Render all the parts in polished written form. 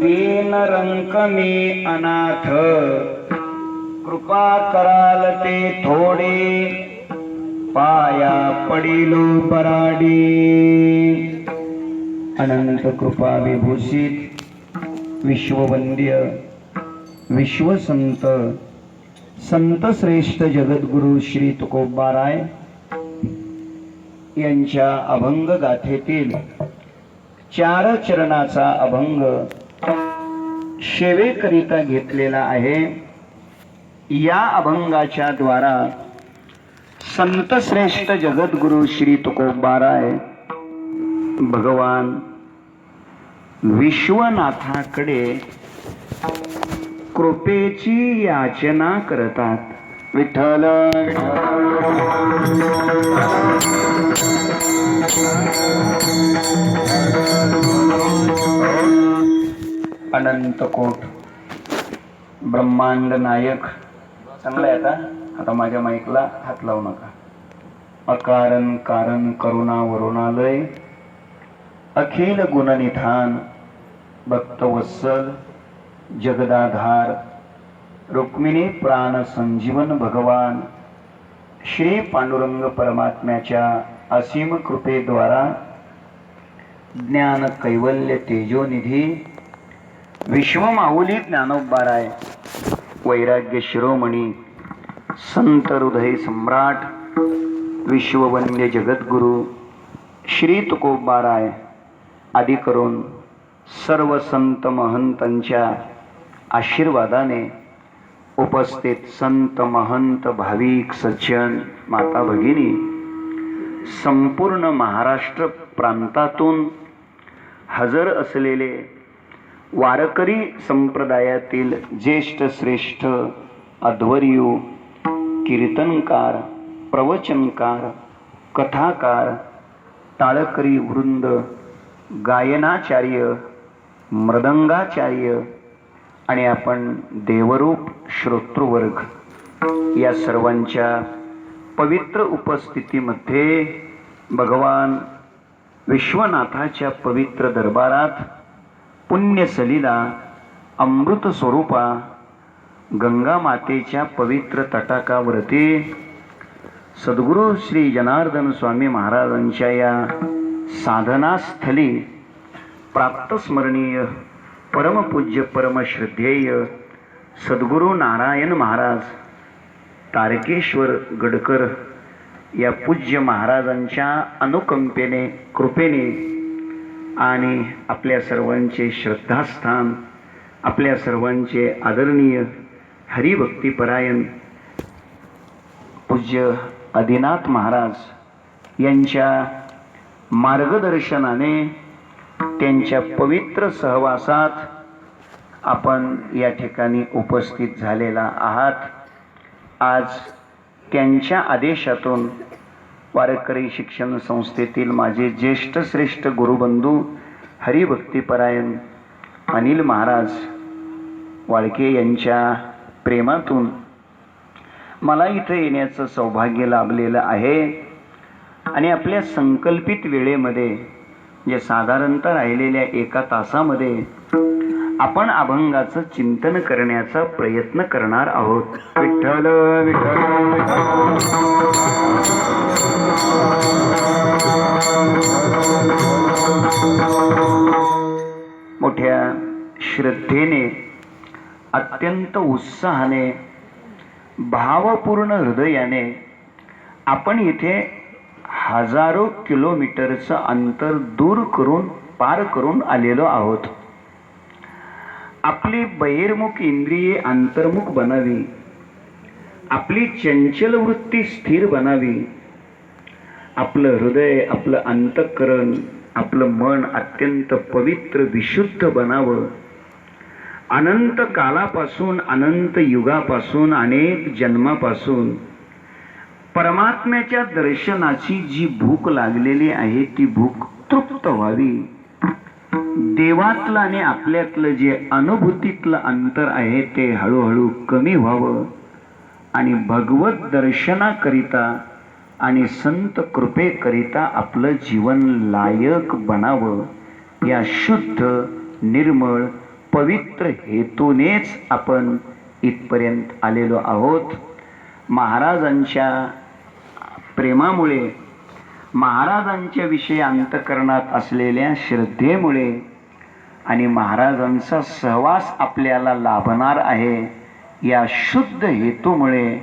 दीन रंक मी अनाथ, कृपा कराल ते थोडे, पाया पडिलो पराडी. अनंत कृपा विभूषित विश्ववंद्य विश्वसंत संत श्रेष्ठ जगद्गुरु श्री तुकोबाराय यांच्या अभंग गाथेतील 4 चरणाचा अभंग सेवेकरिता घेतलेला आहे. या अभंगाच्या द्वारा संत श्रेष्ठ जगद्गुरु श्री तुकोबाराय भगवान विश्वनाथाकडे कृपेची याचना करतात. विठ्ठल अनंत कोट ब्रह्मांड नायक. चांगलं आहे. आता माझ्या माईकला हात लावू नका. अकारण कारण करुणा वरुणालय, अखिल गुणनिधान भक्तवत्सल जगदाधार, रुक्मिणी प्राण संजीवन भगवान श्री पांडुरंग परमात्म्याच्या असीम कृपेद्वारा ज्ञान कैवल्य तेजोनिधी विश्वमाऊली ज्ञानोबाराय वैराग्य शिरोमणी संत हृदय सम्राट विश्ववंद्य जगद्गुरु श्री तुकोबाराय आदी करून सर्व संत महंतांच्या आशीर्वादाने उपस्थित संत महंत भाविक सज्जन माता भगिनी संपूर्ण महाराष्ट्र प्रांतातून हजर असलेले वारकरी संप्रदायातील ज्येष्ठ श्रेष्ठ अध्वर्यू कीर्तनकार प्रवचनकार कथाकार टाळकरी वृंद गायनाचार्य मृदंगाचार्य आणि आपण देवरूप श्रोतृवर्ग या सर्वांच्या पवित्र उपस्थितीमध्ये भगवान विश्वनाथाच्या पवित्र दरबारात पुण्यसलीला अमृत स्वरूपा गंगा मातेच्या पवित्र तटाकावरती सद्गुरु श्री जनार्दन स्वामी महाराजांच्या या साधनास्थली प्राप्त स्मरणीय परमपूज्य परमश्रद्धेय सद्गुरु नारायण महाराज तारकेश्वर गडकर या पूज्य महाराजांच्या अनुकंपेने कृपेने आणि आपल्या सर्वांचे श्रद्धास्थान आपल्या सर्वांचे आदरणीय हरिभक्तिपरायण पूज्य आदिनाथ महाराज यांच्या मार्गदर्शनाने त्यांच्या पवित्र सहवासात आपण या ठिकाणी उपस्थित झालेला आहात. आज त्यांच्या आदेशातून वारकरी शिक्षण संस्थेतील माझे ज्येष्ठ श्रेष्ठ गुरुबंधू हरिभक्तिपरायण अनिल महाराज वाळके यांच्या प्रेमातून मला इथे येण्याचं सौभाग्य लाभलेलं आहे. आणि आपल्या संकल्पित वेळेमध्ये जे साधारणतः राहिलेल्या 1 तासामध्ये आपण अभंगाचं चिंतन करण्याचा प्रयत्न करणार आहोत. विठ्ठल विठ्ठल मोठ्या श्रद्धेने अत्यंत उत्साहाने भावपूर्ण हृदयाने आपण इथे हजारो किलोमीटरचं अंतर दूर करून पार करून आलेलो आहोत. आपली बहिर्मुख इंद्रिये अंतर्मुख बनावी, आपली चंचल वृत्ती स्थिर बनावी, आपलं हृदय आपलं अंतःकरण आपलं मन अत्यंत पवित्र विशुद्ध बनावं. अनंत कालापासून अनंत युगापासून अनेक जन्मापासून परमात्म्याच्या दर्शनाची जी भूक लागलेली आहे ती भूक तृप्त व्हावी. देवातलं आणि आपल्यातलं जे अनुभूतीतलं अंतर आहे ते हळूहळू कमी व्हावं आणि भगवत दर्शनाकरिता आणि संत कृपेकरिता आपलं जीवन लायक बनावं. या शुद्ध निर्मळ पवित्र हेतूनेच आपण इथपर्यंत आलेलो आहोत. महाराजांच्या प्रेमामुळे, महाराजांच्या विषयी अंतःकरणात असलेल्या श्रद्धेमुळे आणि महाराजांचा सहवास आपल्याला लाभणार आहे या शुद्ध हेतूमुळे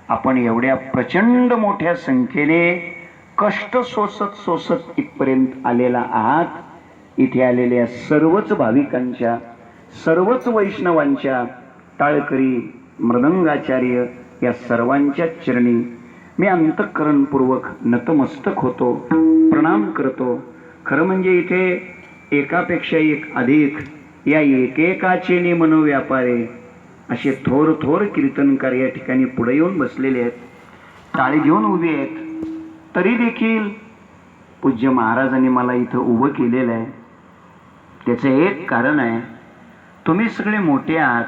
आपण एवढ्या प्रचंड मोठ्या संख्येने कष्ट सोसत सोसत इथपर्यंत आलेला आहात. इथे आलेल्या सर्वच भाविकांच्या, सर्वच वैष्णवांच्या, टाळकरी, मृदंगाचार्य या सर्वांच्या चरणी मी अंतःकरणपूर्वक नतमस्तक होतो, प्रणाम करतो. खरं म्हणजे इथे एकापेक्षा एक अधिक या एकेकाचे नि मनोव्यापारे असे थोर थोर कीर्तनकार या ठिकाणी पुढे येऊन बसलेले आहेत, टाळी घेऊन उभे आहेत. तरी देखील पूज्य महाराजांनी मला इथं उभं केलेलं आहे. त्याचं एक कारण आहे, तुम्ही सगळे मोठे आहात,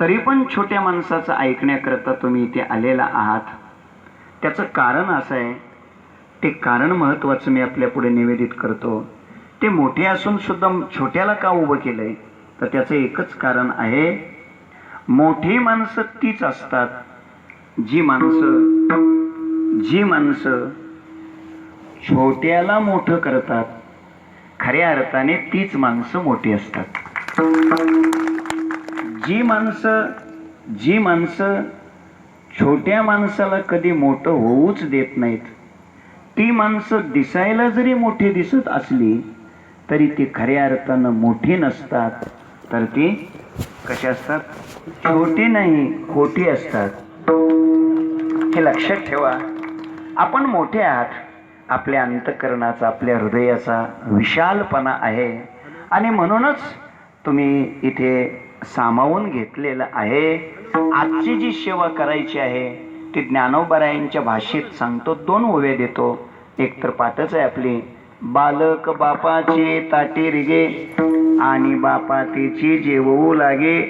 तरी पण छोट्या माणसाचं ऐकण्याकरता तुम्ही इथे आलेला आहात. त्याचं कारण असं आहे, ते कारण महत्त्वाचं मी आपल्या पुढे निवेदित करतो. ते मोठे असून सुद्धा छोट्याला का उभं केलंय, तर त्याचं एकच कारण आहे, मोठी माणसं तीच असतात जी माणसं छोट्याला मोठं करतात. खऱ्या अर्थाने तीच माणसं मोठी असतात. जी माणसं छोट्या माणसाला कधी मोठं होऊच देत नाहीत, ती माणसं दिसायला जरी मोठी दिसत असली तरी ती खऱ्या अर्थानं मोठी नसतात, तर ती कशी असतात? छोटी नाही, खोटी असतात. हे लक्षात ठेवा. आपण मोठे आहात, आपल्या अंतःकरणाचा, आपल्या हृदयाचा विशालपणा आहे आणि म्हणूनच तुम्ही इथे सामावून घेतलेलं आहे. आजची जी सेवा करायची आहे ती ज्ञानोबारायांच्या भाषेत सांगतो, 2 ओव्या देतो. एक तर पाठच आहे आपली, बालक बापाचे ताटे रिगे आणि बापा तेची जेवू लागे,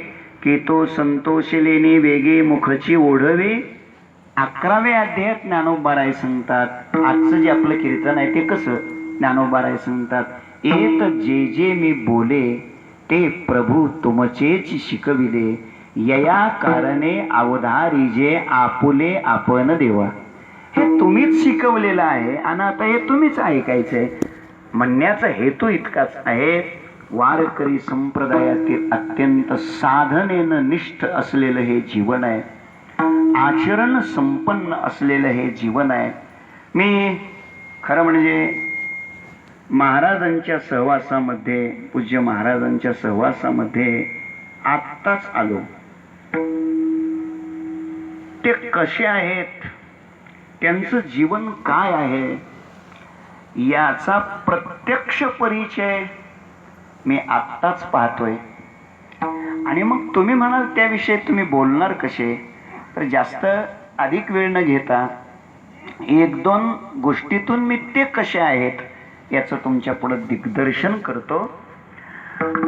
की तो संतोष लेणे वेगे मुखची ओढवे. 11व्या अध्यायात ज्ञानोबाराय सांगतात. आजचं जे आपलं कीर्तन आहे ते कसं ज्ञानोबाराय सांगतात, एत जे जे मी बोले ते प्रभू तुमचेच शिकविले, यया कारणे अवधारी जे आपुले आपण देवा. हे तुम्हीच शिकवलेलं आहे आणि आता हे तुम्हीच ऐकायचंय. म्हणण्याचा हेतू इतकाच आहे, वारकरी संप्रदायातील अत्यंत साधनेनं निष्ठ असलेलं हे जीवन आहे, आचरण संपन्न असलेलं हे जीवन आहे. मी खरं म्हणजे महाराजांच्या सहवासामध्ये, पूज्य महाराजांच्या सहवासामध्ये आत्ताच आलो. ते कसे आहेत, त्यांचं जीवन काय आहे याचा प्रत्यक्ष परिचय मी आत्ताच पाहतोय. आणि मग तुम्ही म्हणाल त्याविषयी तुम्ही बोलणार कसे, तर जास्त अधिक वेळ न घेता 1-2 गोष्टीतून मी ते कसे आहेत याचं तुमच्या पुढे दिग्दर्शन करतो.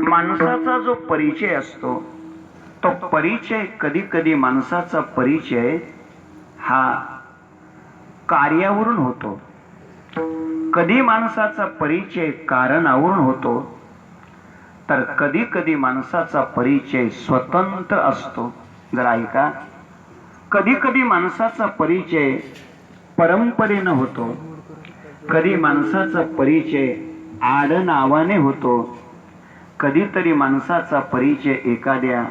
माणसाचा जो परिचय असतो तो परिचय, कधी कधी माणसाचा परिचय हा कार्यावरून होतो, कधी माणसाचा परिचय कारणावरून होतो, तर कधी कधी माणसाचा परिचय स्वतंत्र असतो. जरा ऐका, कधी कधी माणसाचा परिचय परंपरेनं होतो, कधी माणसाचा परिचय आडनावाने होतो, कधीतरी माणसाचा परिचय एखाद्या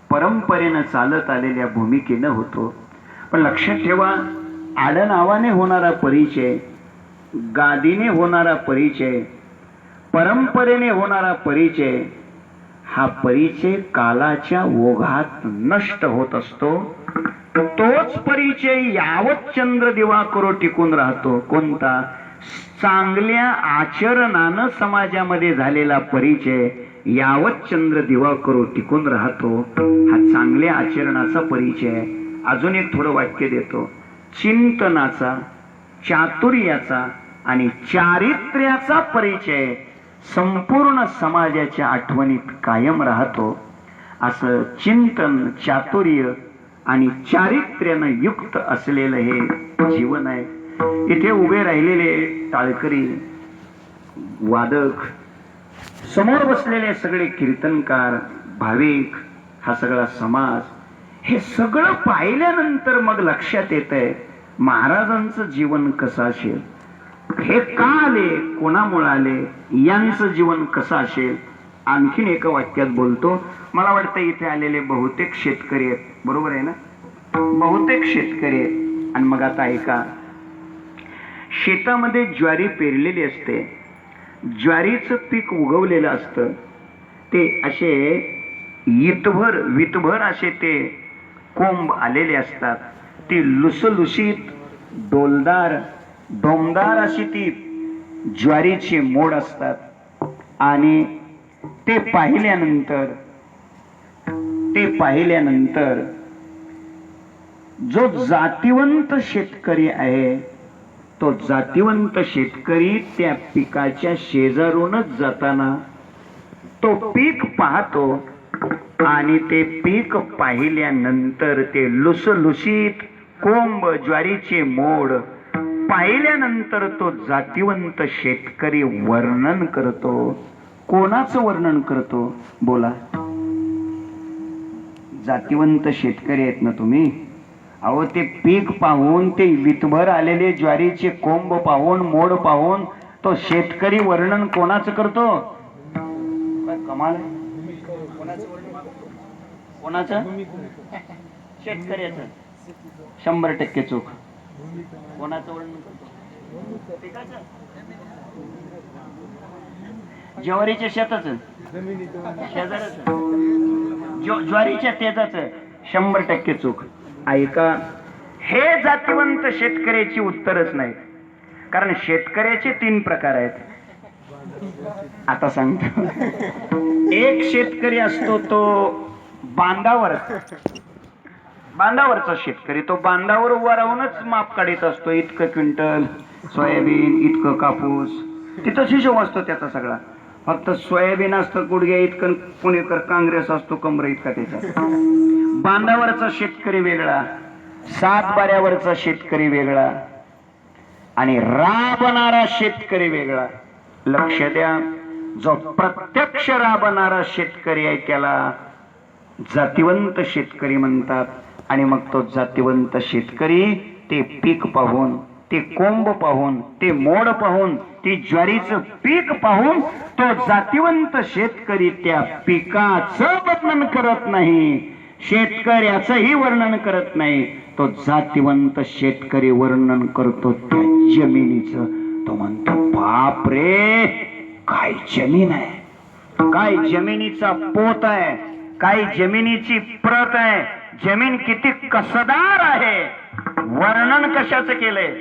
परंपरेनं चालत आलेल्या भूमिकेनं होतो. पण लक्षात ठेवा, आडनावाने होणारा परिचय, गादीने होणारा परिचय, परंपरेने होणारा परिचय, हा परिचय कालाच्या ओघात नष्ट होत असतो. तोच परिचय यावत चंद्र दिवाकरो टिकून राहतो. कोणता? चांगल्या आचरणानं समाजामध्ये झालेला परिचय यावत चंद्र दिवाकरो टिकून राहतो. हा चांगल्या आचरणाचा परिचय. अजून एक थोडं वाक्य देतो, चिंतनाचा, चातुर्याचा आणि चारित्र्याचा परिचय संपूर्ण समाजाच्या आठवणीत कायम राहतो. असं चिंतन, चातुर्य आणि चारित्र्यानं युक्त असलेलं हे जीवन आहे. इथे उभे राहिलेले टाळकरी, वादक, समोर बसलेले सगळे कीर्तनकार, भाविक, हा सगळा समाज, हे सगळं पाहिल्यानंतर मग लक्षात येतंय महाराजांचं जीवन कसं असेल, हे का आले, कोणामुळे आले, यांचं जीवन कसं असेल. आणखीन एका वाक्यात बोलतो. मला वाटतं इथे आलेले बहुतेक शेतकरी आहेत, बरोबर आहे ना? बहुतेक शेतकरी आहेत. आणि मग आता ऐका, शेतामध्ये ज्वारी पेरलेली असते, ज्वारीचं पीक उगवलेलं असतं, ते असे वितभर असे ते कोंब आलेले असतात, ती लुसलुशीत डोमदार अशी ती ज्वारीची मोड असतात. आणि ते पाहिल्यानंतर जो जातिवंत शेतकरी आहे, तो जातिवंत शेतकरी त्या पिकाच्या शेजारूनच जाताना तो पीक पाहतो. आणि ते पीक पाहिल्यानंतर ते लुसलुशीत कोंब ज्वारीचे मोड पाहिल्यानंतर तो जातिवंत शेतकरी वर्णन करतो. कोणाचं वर्णन करतो बोला? जातिवंत शेतकरी आहेत ना तुम्ही? अहो, ते पीक पाहून, ते वितभर आलेले ज्वारीचे कोंब पाहून, मोड पाहून तो शेतकरी वर्णन कोणाचं करतो? कमाल. कोणाचं? शेतकऱ्याचं. 100% चूक. कोणाचं वर्णन करतो? पिकाचं. ज्वारीच्या शेताचं, शेजाराचं, ज्वारीच्या तेजाचं. 100% चूक. ऐका, हे जातिवंत शेतकऱ्याची उत्तरच नाही. कारण शेतकऱ्याचे 3 प्रकार आहेत. आता सांगतो. एक शेतकरी असतो तो बांधावरचा शेतकरी. तो बांधावर उभा राहूनच माप काढीत असतो. इतकं क्विंटल सोयाबीन, इतकं कापूस, तिथंच हिशोब असतो त्याचा सगळा. फक्त सोयाबीन असतं गुडघ्या इतकं, पुणेकर काँग्रेस असतो कमरे इतका त्याचा. बांधावरचा शेतकरी वेगळा, 7 बाऱ्यावरचा शेतकरी वेगळा, आणि राबणारा शेतकरी वेगळा. लक्ष द्या, जो प्रत्यक्ष राबणारा शेतकरी आहे त्याला जातिवंत शेतकरी म्हणतात. आणि मग तो जातिवंत शेतकरी ते पीक पाहून, ते कोंब पाहून, ते मोड पाहून, ते ज्वारीचं पीक पाहून तो जातिवंत शेतकरी त्या पिकाचं वर्णन करत नाही, शेतकऱ्याचंही वर्णन करत नाही. तो जातिवंत शेतकरी वर्णन करतो त्या जमिनीचं. तो म्हणतो, बाप रे, काय जमीन आहे, काय जमिनीचा पोत आहे, काय जमिनीची प्रत आहे, जमीन किती कसदार आहे. वर्णन कशाचं केलंय?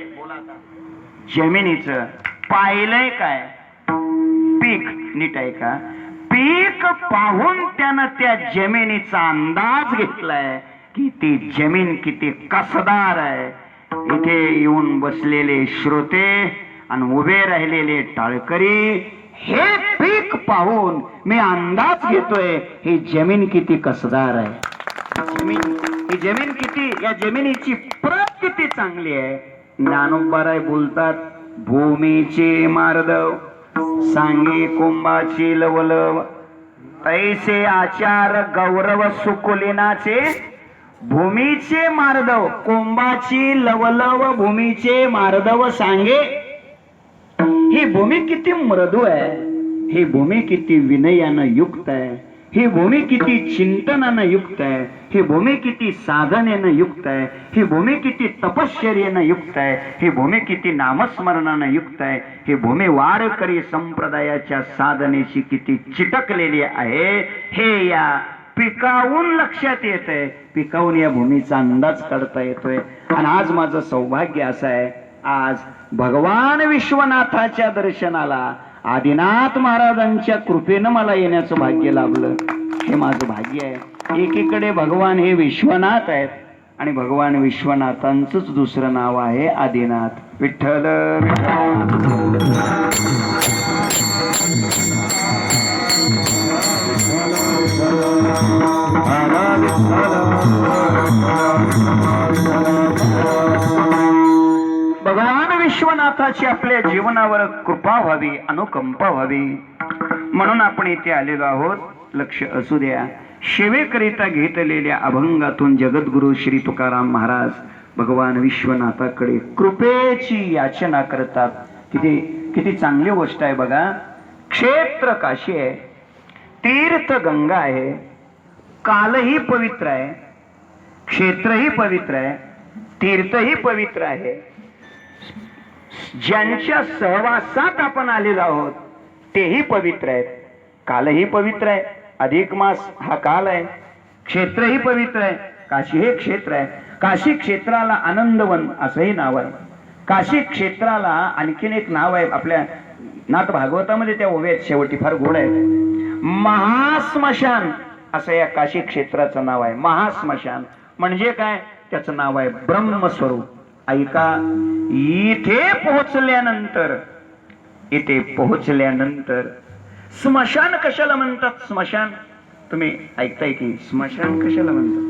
जमिनीचं. पाहिलंय काय? पीक. नीट आहे का? पीक पाहून त्यानं त्या जमिनीचा अंदाज घेतलाय की ती जमीन किती कसदार आहे. इथे येऊन बसलेले श्रोते आणि उभे राहिलेले टाळकरी, हे पीक पाहून मी अंदाज घेतोय ही जमीन किती कसदार आहे. ही जमीन किती, या जमिनीची प्रत किती चांगली आहे. ज्ञानोबाराय बोलतात, भूमीचे मार्दव सांगे कुंभाची लवलव, तैसे आचार गौरव सुकुलिनाचे. भूमीचे मार्दव, कुंभाची लवलव, भूमीचे मार्दव सांगे. ही भूमी किती मृदू आहे, ही भूमी किती विनयानं युक्त आहे, ही भूमी किती चिंतनानं युक्त आहे, ही भूमी किती साधनेनं युक्त आहे, ही भूमी किती तपश्चर्येनं युक्त आहे, ही भूमी किती नामस्मरणानं युक्त आहे, ही भूमी वारकरी संप्रदायाच्या साधनेशी किती चिटकलेली आहे. हे या पिकावून लक्षात येत आहे. पिकावून या भूमीचा अंदाज काढता येतोय. आणि आज माझं सौभाग्य असं आहे, आज भगवान विश्वनाथाच्या दर्शनाला आदिनाथ महाराजांच्या कृपेनं मला येण्याचं भाग्य लाभलं. हे माझं भाग्य आहे. एकीकडे भगवान हे विश्वनाथ आहेत आणि भगवान विश्वनाथांचंच दुसरं नाव आहे आदिनाथ. विठ्ठल भगवान विश्वनाथाची आपल्या जीवनावर कृपा व्हावी, अनुकंपा व्हावी. म्हणून आपण इथे आलेलो आहोत. लक्ष असू द्या. सेवेकरिता घेतलेल्या अभंगातून जगद्गुरु श्री तुकाराम महाराज भगवान विश्वनाथाकडे कृपेची याचना करतात. किती किती चांगली गोष्ट आहे बघा. क्षेत्र काशी आहे, तीर्थ गंगा आहे, कालही पवित्र आहे, क्षेत्रही पवित्र आहे, तीर्थही पवित्र आहे. ज्यांच्या सहवासात आपण आलेलो आहोत तेही पवित्र आहेत. कालही पवित्र आहे, अधिक मास हा काल आहे. क्षेत्रही पवित्र आहे, काशी हे क्षेत्र आहे. काशी क्षेत्राला आनंदवन असंही नाव आहे. काशी क्षेत्राला आणखीन एक नाव आहे. आपल्या नाथ भागवतामध्ये त्या ओव्यात शेवटी फार गोड आहे. महास्मशान असं या काशी क्षेत्राचं नाव आहे. महास्मशान म्हणजे काय? त्याचं नाव आहे ब्रह्मस्वरूप. ऐका, इथे पोहोचल्यानंतर स्मशान कशाला म्हणतात? स्मशान तुम्ही ऐकताय की स्मशान कशाला म्हणतात?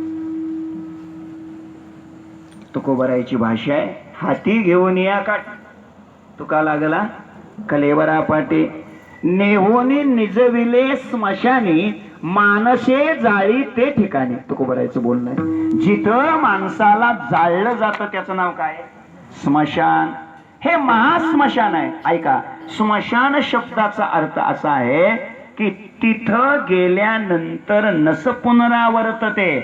तुकोबरायची भाषा आहे, हाती घेऊन या काठ. तुका लागला कलेवरा पाटे, नेहोनी निजविले स्मशानी, मानसे जाळी ते ठिकाणी. तुकोबरायचं बोलणं आहे. जिथं माणसाला जाळलं जातं त्याचं नाव काय? स्मशान. हे महास्मशान आहे. ऐका, स्मशान शब्दाचा अर्थ असा आहे की तिथं गेल्यानंतर नस पुनरावर्तते,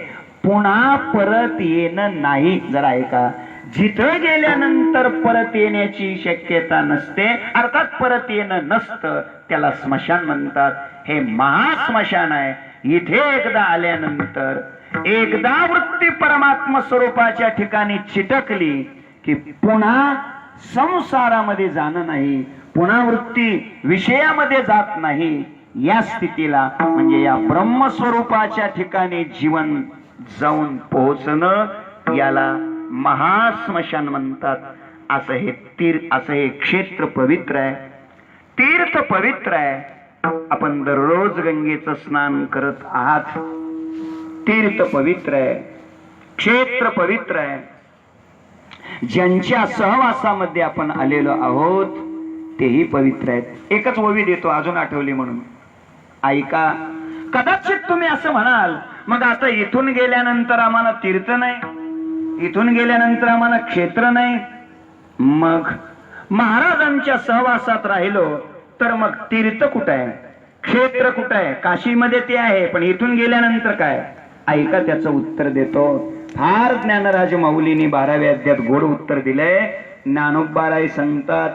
पुन्हा परत येणं नाही. जरा ऐका, जिथं गेल्यानंतर परत येण्याची शक्यता नसते, अर्थात परत येणं नसतं, त्याला स्मशान म्हणतात. हे महास्मशान आहे. इथे एकदा आल्यानंतर, एकदा वृत्ती परमात्मा स्वरूपाच्या ठिकाणी चिटकली की पुन्हा संसारामध्ये जाणं नाही, पुन्हा वृत्ती विषयामध्ये जात नाही. या स्थितीला म्हणजे या ब्रह्मस्वरूपाच्या ठिकाणी जीवन जाऊन पोहोचणं याला महास्मशान म्हणतात. असं हे क्षेत्र पवित्र आहे, तीर्थ पवित्र आहे. आपण दररोज गंगेचं स्नान करत आहात. तीर्थ पवित्र आहे, क्षेत्र पवित्र आहे. ज्यांच्या सहवासामध्ये आपण आलेलो आहोत तेही पवित्र आहेत. एकच ओवी देतो अजून आठवली म्हणून. ऐका, कदाचित तुम्ही असं म्हणाल, मग आता इथून गेल्यानंतर आम्हाला तीर्थ नाही, इथून गेल्यानंतर आम्हाला क्षेत्र नाही, मग महाराजांच्या सहवासात राहिलो तर मग तीर्थ कुठं आहे, क्षेत्र कुठं आहे? काशीमध्ये ते आहे, पण इथून गेल्यानंतर काय? ऐका, त्याचं उत्तर देतो. फार ज्ञानराज माऊलींनी 12व्या अध्यायात गोड उत्तर दिलंय. ज्ञानोबाराय सांगतात,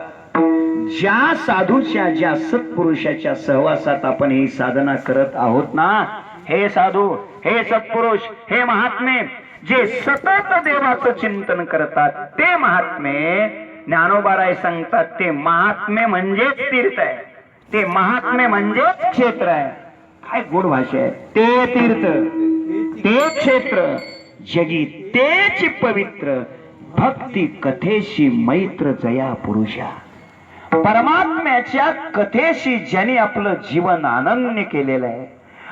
ज्या साधूच्या, ज्या सत्पुरुषाच्या सहवासात आपण ही साधना करत आहोत ना, हे साधू, हे सत्पुरुष, हे महात्मे जे सतत देवाचं चिंतन करतात, ते महात्मे ज्ञानोबाराय सांगतात, ते महात्मे म्हणजेच तीर्थ आहे, ते महात्मे म्हणजेच क्षेत्र आहे. काय गोड भाषा आहे. ते तीर्थ, ते क्षेत्र, जगी तेच पवित्र, भक्ती कथेशी मैत्र जया पुरुषा. परमात्म्याच्या कथेशी ज्यांनी आपलं जीवन अनन्य केलेलं आहे,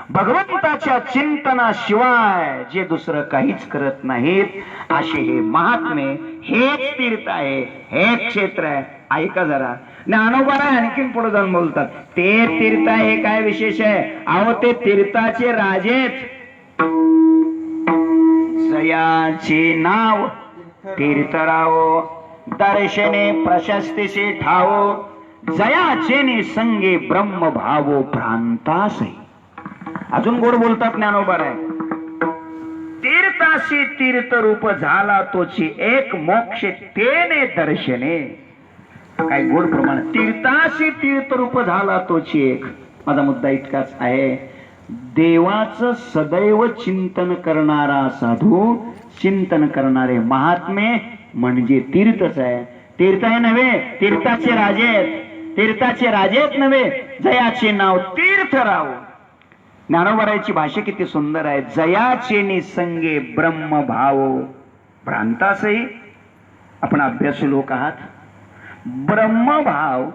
भगवंताच्या चिंतनाशिवाय जे दुसरं काहीच करत नाहीत, असे हे महात्मे, हेच तीर्थ आहे, हे क्षेत्र आहे. ऐका जरा, ज्ञानोबाराय आणखीन पुढे जाऊन बोलतात, ते तीर्थ आहे. काय विशेष आहे? अहो, ते तीर्थाचे राजेच. जयाचे नाव तीर्थराव, दर्शने प्रशस्तीशी ठावो, जयाचे निसंगे ब्रह्म भावो भ्रांतासे. अजून गोड बोलतात ज्ञानोबाराय, तीर्थाशी तीर्थ रूप झाला तोची एक, मोक्ष तेने दर्शने. काय गोड प्रमाण. तीर्थाशी तीर्थ रूप झाला तोची एक. माझा मुद्दा इतकाच आहे, देवाचं सदैव चिंतन करणारा साधू, चिंतन करणारे महात्मे म्हणजे तीर्थच आहे. तीर्थ आहे नव्हे, तीर्थाचे राजे आहेत. तीर्थाचे राजेच नव्हे, जयाचे नाव तीर्थराव. ज्ञानोबारायची भाषा किती सुंदर आहे. जयाचे निसंगे ब्रह्म भाव भ्रांतासही. आपण अभ्यासू लोक आहात. ब्रह्मभाव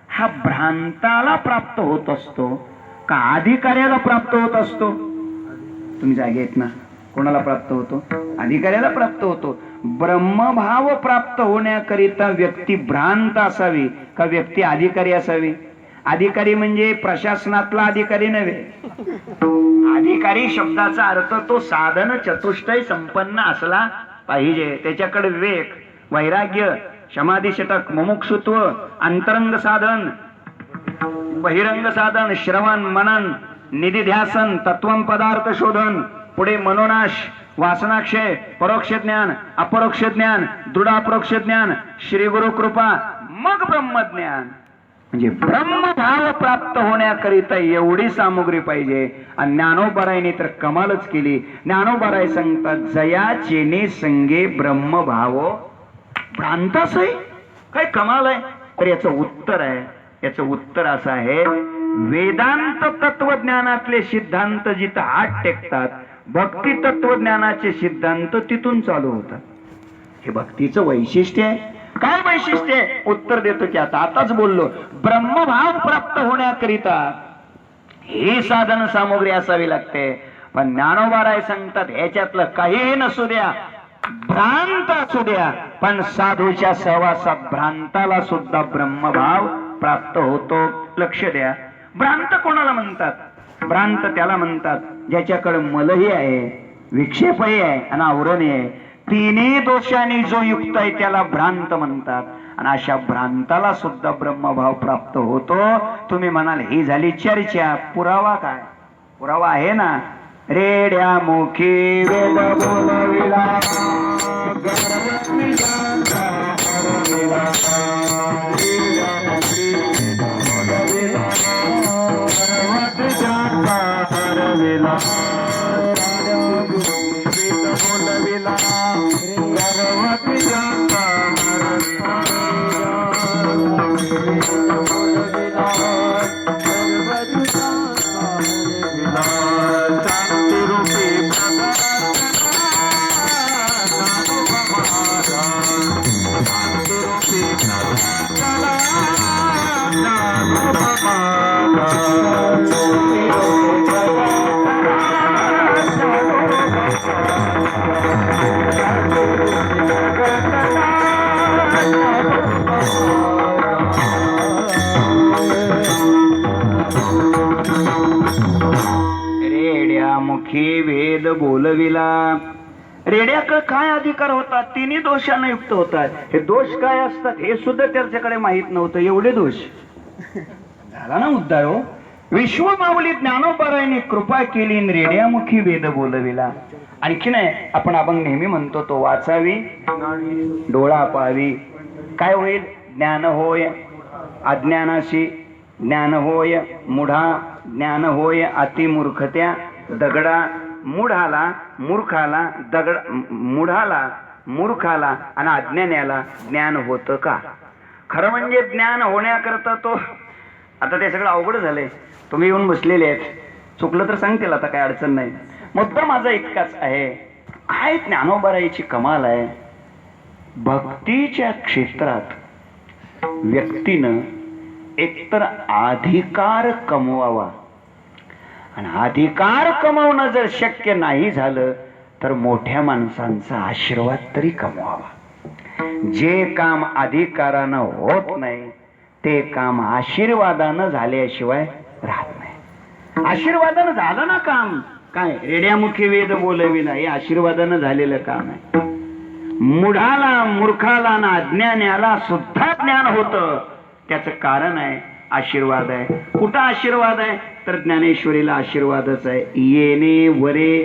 हा भ्रांताला प्राप्त होत असतो का अधिकाऱ्याला प्राप्त होत असतो? तुम्ही जागे आहेत ना? कोणाला प्राप्त होतो? अधिकाऱ्याला प्राप्त होतो. ब्रह्मभाव प्राप्त होण्याकरिता व्यक्ती भ्रांत असावी का व्यक्ती अधिकारी असावी? अधिकारी म्हणजे प्रशासनातला अधिकारी नव्हे. अधिकारी शब्दाचा अर्थ तो साधन चतुष्टय संपन्न असला पाहिजे. त्याच्याकडे विवेक, वैराग्य, समाधी षटक, मुमुक्षुत्व, अंतरंग साधन, बहिरंग साधन, श्रवण, मनन, निधी ध्यासन, तत्वम पदार्थ शोधन, पुढे मनोनाश, वासनाक्षय, परोक्ष ज्ञान, अपरोक्ष ज्ञान, दृढ अपरोक्ष ज्ञान, श्री गुरु कृपा, मग ब्रह्मज्ञान. म्हणजे ब्रह्मभाव प्राप्त होण्याकरिता एवढी सामुग्री पाहिजे. आणि ज्ञानोबरायने तर कमालच केली. ज्ञानोबराय सांगतात, जयाचेने संगे ब्रह्मभाव भ्रांतास आहे. काय कमाल आहे. तर याचं उत्तर आहे, याचं उत्तर असं आहे, वेदांत तत्वज्ञानातले सिद्धांत जिथं हात टेकतात, भक्ती तत्वज्ञानाचे सिद्धांत तिथून चालू होतात. हे भक्तीचं वैशिष्ट्य आहे. काय वैशिष्ट्य आहे? उत्तर देतो की आताच बोललो. ब्रह्मभाव प्राप्त होण्याकरिता ही साधन सामुग्री असावी लागते. पण ज्ञानोबाराय सांगतात, ह्याच्यातलं काहीही नसू द्या, भ्रांत असू द्या, पण साधूच्या सहवासात भ्रांताला सुद्धा ब्रह्मभाव प्राप्त होतो. लक्ष द्या. भ्रांत कोणाला म्हणतात? भ्रांत त्याला म्हणतात ज्याच्याकडे मलही आहे, विक्षेपही आहे आणि आवरणही आहे. तिन्ही दोषांनी जो युक्त आहे त्याला भ्रांत म्हणतात. आणि अशा भ्रांताला सुद्धा ब्रह्मभाव प्राप्त होतो. तुम्ही म्हणाल ही झाली चर्चा, पुरावा काय? पुरावा आहे ना. रेड्या मुखी वेद बोलविला, वेद बोलविला. रेड्याकडे काय अधिकार होतात? तिन्ही दोषांना युक्त होतात. हे दोष काय असतात हे सुद्धा त्याच्याकडे माहित नव्हतं. एवढे दोष. झाला ना उद्धार हो. विश्व माऊली ज्ञानोबरायने कृपा केली, रेड्यामुखी वेद बोलविला. आणखी नाही, आपण नेहमी म्हणतो तो वाचावी, डोळा पाहावी. काय होईल? ज्ञान होय अज्ञानाशी, ज्ञान होय मुढा, ज्ञान होय अतिमूर्खत्या दगडा. मूढाला, मूर्खाला, दगड, मूढाला, मूर्खाला आणि अज्ञानाला ज्ञान होतं का? खरं म्हणजे ज्ञान होण्याकरता तो, आता ते सगळं अवघड झालंय. तुम्ही येऊन बसलेले आहेत, चुकलं तर सांगतील, आता काय अडचण नाही. मुद्दा माझा इतकाच आहे, काय ज्ञानोबरायची कमाल आहे. भक्तीच्या क्षेत्रात व्यक्तीनं एकतर अधिकार कमवावा, आणि अधिकार कमवणं जर शक्य नाही झालं तर मोठ्या माणसांचा आशीर्वाद तरी कमवावा. जे काम अधिकारानं होत नाही ते काम आशीर्वादानं झाल्याशिवाय राहत नाही. आशीर्वादानं झालं ना काम, काय रेड्यामुखी वेद बोलविला, हे आशीर्वादानं झालेलं काम आहे. मूढाला, मूर्खाला आणि अज्ञानाला सुद्धा ज्ञान होतं. त्याचं कारण आहे आशीर्वाद आहे. कुठं आशीर्वाद आहे? तर ज्ञानेश्वरीला आशीर्वादच आहे. येणे वरे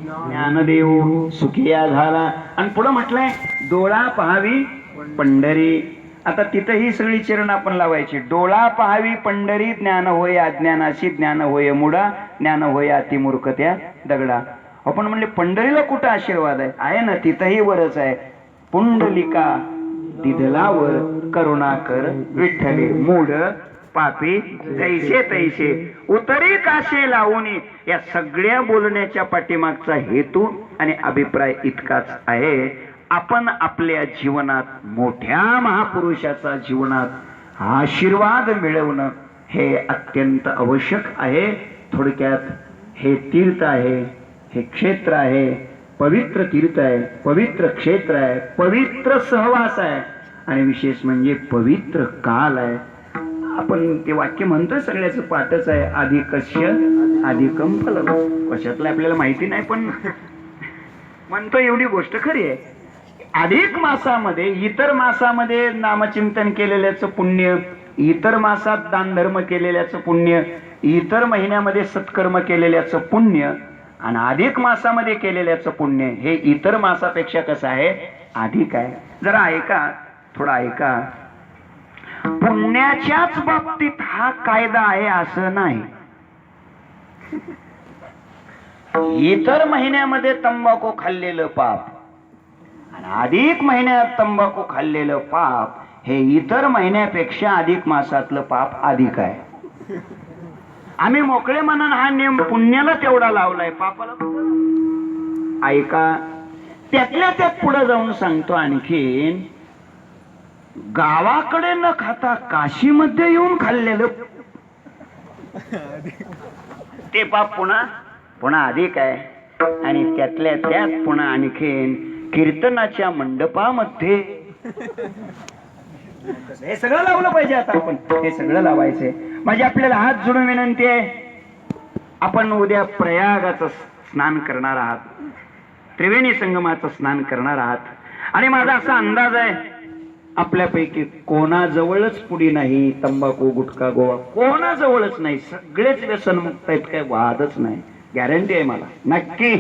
ज्ञानदेव सुखिया झाला. आणि पुढं म्हटलंय डोळा पहावी पंढरी. आता तिथं ही सगळी चरण आपण लावायची. डोळा पहावी पंढरी, ज्ञान होय अज्ञानाशी, ज्ञान होय मुडा, ज्ञान होय अतिमूर्खत्या दगडा. आपण म्हणले पंढरीला कुठं आशीर्वाद आहे? आहे ना, तिथंही वरच आहे. पुंडलिका दिधलावर करुणाकर विठ्ठले, मूढ पापी तैसे तैसे उतरी काशे लावूनी. या सगळ्या बोलण्याच्या पाठीमागचा हेतू आणि अभिप्राय इतकाच आहे. आपण आपल्या जीवनात मोठ्या महापुरुषाचा जीवनात आशीर्वाद मिळवणं हे अत्यंत आवश्यक आहे. थोडक्यात हे तीर्थ आहे, हे क्षेत्र आहे, पवित्र तीर्थ आहे, पवित्र क्षेत्र आहे, पवित्र सहवास आहे आणि विशेष म्हणजे पवित्र काल आहे. आपण ते वाक्य म्हणतो सगळ्याच पाठच आहे, आधी कश्य अधिकम फल, कशातलं आपल्याला माहिती नाही पण म्हणतो एवढी गोष्ट खरी आहे. अधिक मासामध्ये इतर मासामध्ये नामचिंतन केलेल्याचं पुण्य, इतर मासात दानधर्म केलेल्याचं पुण्य, इतर महिन्यामध्ये सत्कर्म केलेल्याचं पुण्य आणि अधिक मासामध्ये केलेल्याचं पुण्य हे इतर मासापेक्षा कसं आहे, अधिक आहे. जरा ऐका, थोडा ऐका. पुण्याच्याच बाबतीत हा कायदा आहे असं नाही. इतर महिन्यामध्ये तंबाखू खाल्लेलं पाप आणि अधिक महिन्यात तंबाखू खाल्लेलं पाप हे इतर महिन्यापेक्षा अधिक मासातलं पाप अधिक आहे. आम्ही मोकळे म्हणून हा नियम पुण्याला तेवढा लावलाय, पापाला ऐका. त्यातल्या त्यात पुढे जाऊन सांगतो आणखीन, गावाकडे न खाता काशीमध्ये येऊन खाल्लेलं ते पाप पुन्हा पुन्हा अधिक आहे. आणि त्यातल्या त्यात पुन्हा आणखीन कीर्तनाच्या मंडपामध्ये हे सगळं लावलं पाहिजे. आता आपण हे सगळं लावायचंय. म्हणजे आपल्याला हात जोडून विनंती आहे, आपण उद्या प्रयागाचं स्नान करणार आहात, त्रिवेणी संगमाचं स्नान करणार आहात. आणि माझा असा अंदाज आहे आपल्यापैकी कोणाजवळच पुडी नाही, तंबाखू गुटखा गोवा कोणाजवळच नाही, सगळेच व्यसनमुक्त आहेत, काही वादच नाही. गॅरंटी आहे मला नक्की.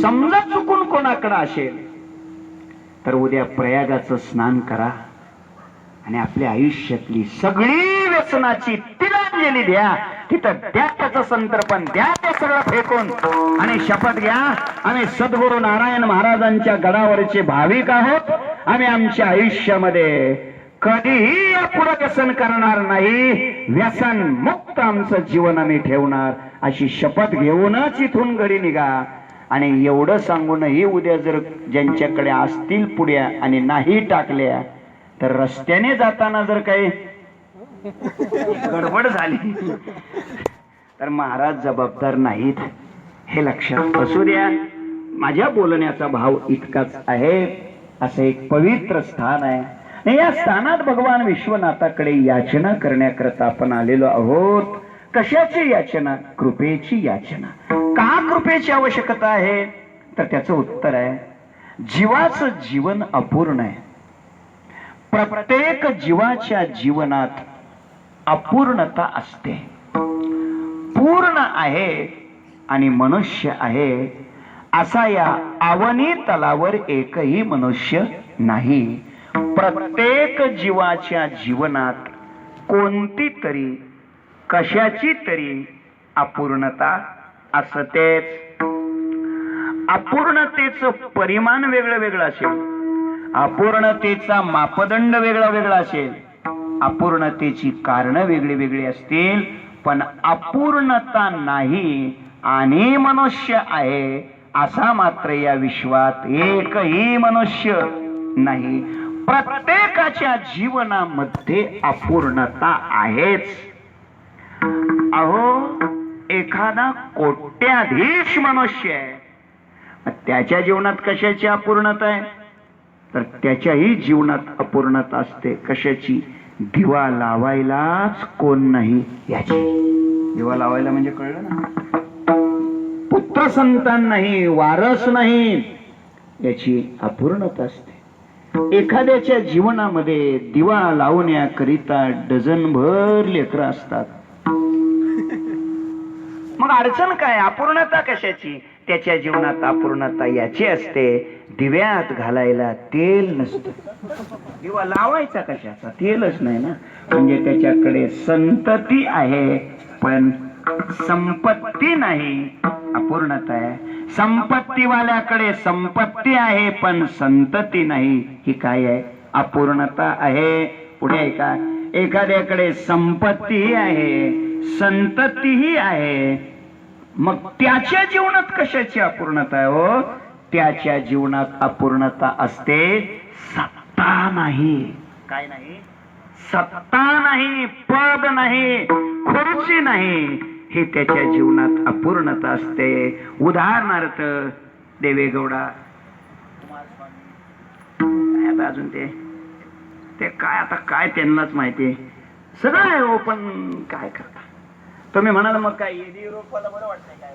समजा चुकून कोणाकडे असेल तर उद्या प्रयागाचं स्नान करा आणि आपल्या आयुष्यातली सगळी व्यसनाची तिलांजली द्या. तिथं द्या त्याचं संतर्पण, द्या ते सगळं फेकून आणि शपथ घ्या, आम्ही सद्गुरू नारायण महाराजांच्या गडावरचे भाविक आहोत. आम्ही आमच्या आयुष्यामध्ये कधीही पुढे व्यसन करणार नाही, व्यसन मुक्त आमचं जीवन आम्ही ठेवणार, अशी शपथ घेऊनच इथून घरी निघा. आणि एवढं सांगूनही उद्या जर ज्यांच्याकडे असतील पुड्या आणि नाही टाकल्या तर रस्त्याने जाताना जर काही गडबड झाली तर महाराज जबाबदार नाहीत, हे लक्षात असू द्या. माझ्या बोलण्याचा भाव इतकाच आहे. असं एक पवित्र स्थान आहे. या स्थानात भगवान विश्वनाथाकडे याचना करण्याकरता आपण आलेलो आहोत. कशाची याचना? कृपेची याचना. का कृपेची आवश्यकता आहे? तर त्याचं उत्तर आहे, जीवाचं जीवन अपूर्ण आहे. प्रत्येक जीवाच्या जीवनात अपूर्णता असते. पूर्ण आहे आणि मनुष्य आहे असा या अवनी तलावर एकही मनुष्य नाही. प्रत्येक जीवाच्या जीवनात कोणती तरी कशाची तरी अपूर्णता असतेच. अपूर्णतेचं परिमाण वेगळं वेगळं असेल, अपूर्णतेचा मापदंड वेगळा वेगळा असेल, अपूर्णतेची कारण वेगळी वेगळी असतील, पण अपूर्णता नाही आणि मनुष्य आहे असा मात्र या विश्वात एकही मनुष्य नाही. प्रत्येकाच्या जीवनामध्ये अपूर्णता आहेच. अहो, एखादा कोट्याधीश मनुष्य आहे, त्याच्या जीवनात कशाची अपूर्णता आहे? तर त्याच्याही जीवनात अपूर्णता असते. कशाची? दिवा लावायलाच कोण नाही याची. दिवा लावायला म्हणजे कळलं ना? पुत्र संतान नाही, वारस नाही, याची अपूर्णता असते. एखाद्याच्या जीवनामध्ये दिवा लावण्याकरिता डझनभर लेकरं असतात. मग अडचण काय? अपूर्णता कशाची? त्याच्या जीवनात अपूर्णता याची असते, दिव्यात घालायला तेल नसतं. दिवा लावायचा कशाचा? तेलच नाही ना. म्हणजे त्याच्याकडे संतती आहे पण संपत्ती नाही, अपूर्णता आहे. संपत्तीवाल्याकडे संपत्ती आहे पण संतती नाही, ही काय आहे? अपूर्णता आहे. पुढे ऐका, एखाद्याकडे संपत्तीही आहे, संततीही आहे, मग त्याच्या जीवनात कशाची अपूर्णता आहे? हो, त्याच्या जीवनात अपूर्णता असते, सत्ता नाही. काय नाही? सत्ता नाही, पद नाही, खुर्ची नाही, ही त्याच्या जीवनात अपूर्णता असते. उदाहरणार्थ देवेगौडा, अजून ते काय आता काय त्यांनाच माहिती. सगळं आहे हो, पण काय करता तुम्ही म्हणाल मग काय येडियुरप्पाला बरं वाटतंय काय?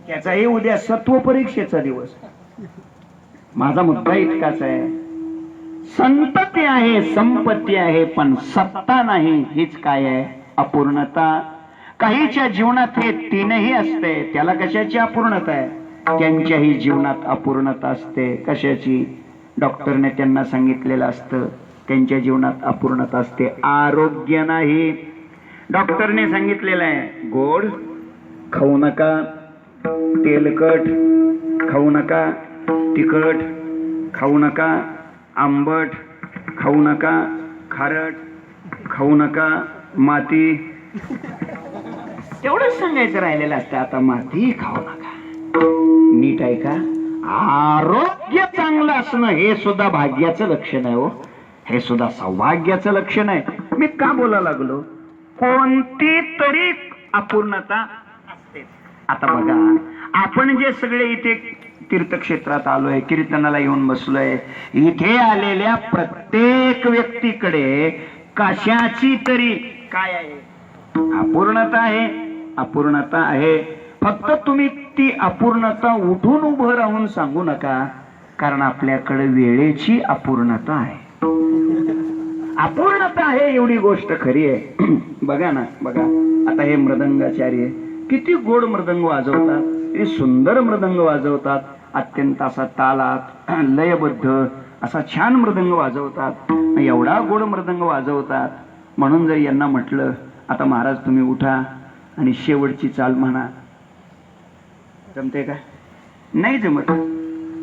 त्याचाही उद्या सत्व परीक्षेचा दिवस. माझा मुद्दा इतकाच आहे, संतती आहे, संपत्ती आहे, पण सत्ता नाही. हीच काय आहे? अपूर्णता. काहीच्या जीवनात हे तीनही असते, त्याला कशाची अपूर्णता आहे? त्यांच्याही जीवनात अपूर्णता असते. कशाची? डॉक्टरने त्यांना सांगितलेलं असतं त्यांच्या जीवनात अपूर्णता असते. आरोग्य नाही. डॉक्टरने सांगितलेलं आहे गोड खाऊ नका, तेलकट खाऊ नका, तिखट खाऊ नका, आंबट खाऊ नका, खारट खाऊ नका, माती. तेवढंच सांगायचं राहिलेलं असतं. आता माती खाऊ नका. नीट आहे का? आरोग्य चांगलं असणं हे सुद्धा भाग्याचं लक्षण आहे हो. हे सुद्धा सौभाग्याचं लक्षण आहे. मी का बोलायला लागलो? कोणती तरी अपूर्णता असते. आता बघा, आपण जे सगळे इथे तीर्थक्षेत्रात आलोय, कीर्तनाला येऊन बसलोय, इथे आलेल्या प्रत्येक व्यक्तीकडे कशाची तरी काय आहे? अपूर्णता आहे. अपूर्णता आहे. फक्त तुम्ही ती अपूर्णता उठून उभं राहून सांगू नका, कारण आपल्याकडे वेळेची अपूर्णता आहे. अपूर्णता आहे एवढी गोष्ट खरी आहे. बघा ना, बघा आता हे मृदंगाचार्य किती गोड मृदंग वाजवतात, किती सुंदर मृदंग वाजवतात, अत्यंत असा तालात लयबद्ध असा छान मृदंग वाजवतात, एवढा गोड मृदंग वाजवतात. म्हणून जर यांना म्हटलं आता महाराज तुम्ही उठा आणि शेवटची चाल म्हणा, जमते का? नाही जमत.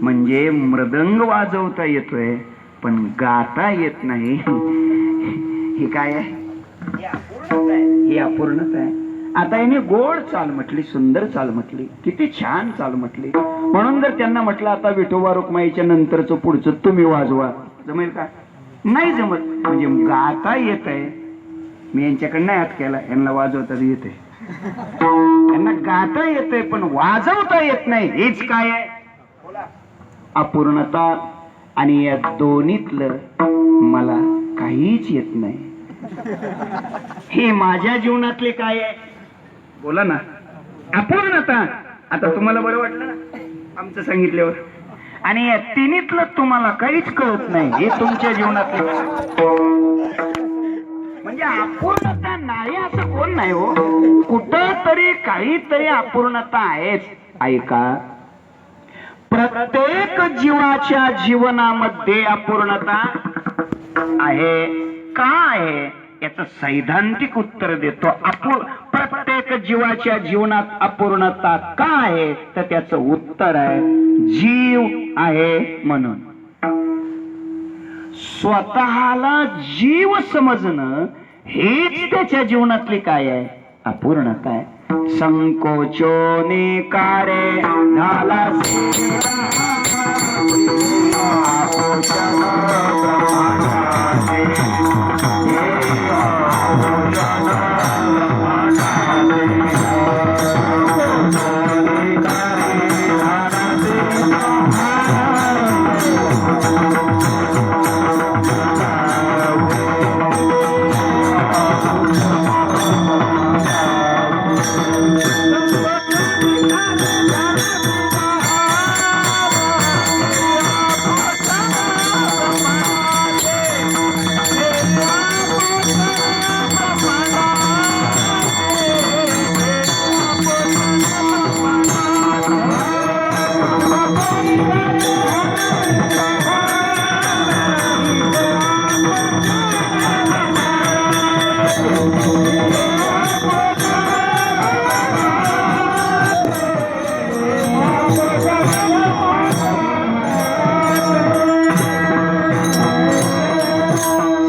म्हणजे मृदंग वाजवता येतोय पण गाता येत नाही. हे काय आहे? ही अपूर्णता आहे. आता याने गोड चाल म्हटली, सुंदर चाल म्हटली, किती छान चाल म्हटली. म्हणून जर त्यांना म्हटलं आता विठोबा रुक्माईच्या नंतरचं पुढचं तुम्ही वाजवा, जमेल का? नाही जमत. म्हणजे गाता येत आहे. मी यांच्याकडनं हात केला, यांना वाजवता येते, यांना गाता येतंय पण वाजवता येत नाही. हेच काय आहे? अपूर्णता. आणि या दोन्हीतलं मला काहीच येत नाही. हे माझ्या जीवनातले काय आहे? बोला ना. अपूर्णता. आता तुम्हाला बरं वाटलं ना आमचं सांगितल्यावर? आणि या तिन्हीतलं तुम्हाला काहीच कळत नाही, हे तुमच्या जीवनातलं. म्हणजे अपूर्णता नाही असं कोण नाही हो. कुठं तरी काहीतरी अपूर्णता आहेच. ऐका, प्रत्येक जीवाच्या जीवनामध्ये अपूर्णता आहे. का आहे याचं सैद्धांतिक उत्तर देतो. प्रत्येक जीवाच्या जीवनात अपूर्णता का आहे तर त्याचं उत्तर आहे जीव आहे म्हणून. स्वतःला जीव समजणं हेच त्याच्या जीवनातली काय आहे? अपूर्णता आहे. संकोचोने कारे झाला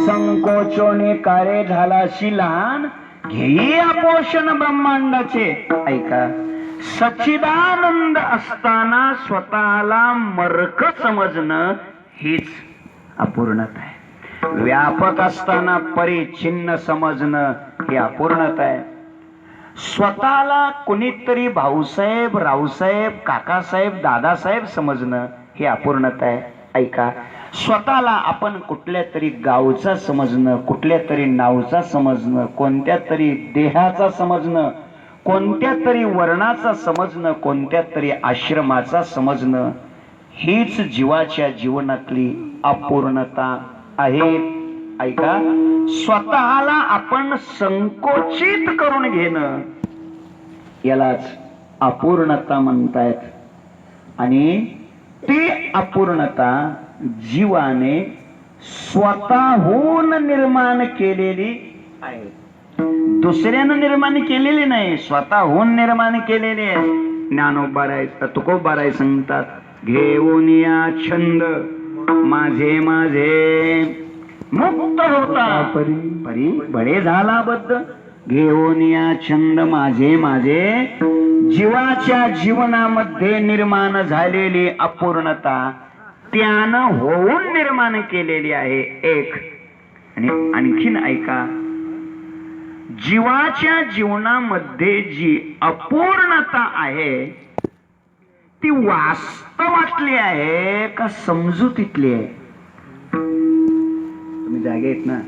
संकोचोने कार्य झालाशी लहान घेई आपोषण ब्रह्मांडाचे. ऐका, सच्चिदानंद असताना स्वतःला मर्क समजणं हीच अपूर्णता आहे. व्यापक असताना परिच्छिन्न समजणं ही अपूर्णता आहे. स्वतःला कुणीतरी भाऊसाहेब, रावसाहेब, काकासाहेब, दादासाहेब समजणं ही अपूर्णता आहे. ऐका, स्वतःला आपण कुठल्या तरी गावचा समजणं, कुठल्या तरी नावचा समजणं, कोणत्या तरी देहाचा समजणं, कोणत्या तरी वर्णाचा समजणं, कोणत्या तरी आश्रमाचा समजणं, हीच जीवाच्या जीवनातली अपूर्णता आहे. ऐका, स्वतःला आपण संकोचित करून घेणं यालाच अपूर्णता म्हणतायत. आणि ती अपूर्णता जीवाने स्वतःहून निर्माण केलेली आहे, दुसऱ्यानं निर्माण केलेली नाही, स्वतःहून निर्माण केलेली आहे. ज्ञानोबाराय तुकोबाराय सांगतात, घेऊन या छंद माझे माझे मुक्त होता परी बळे झाला बद्ध. घेऊन या छंद माझे माझे, जीवाच्या जीवनामध्ये निर्माण झालेली अपूर्णता त्यानं होऊन निर्माण केलेली आहे एक. आणि आणखीन ऐका, जीवाच्या जीवनामध्ये जी अपूर्णता आहे ती वास्तवातली आहे का समजुतीतली आहे? तुम्ही जागे आहेत ना?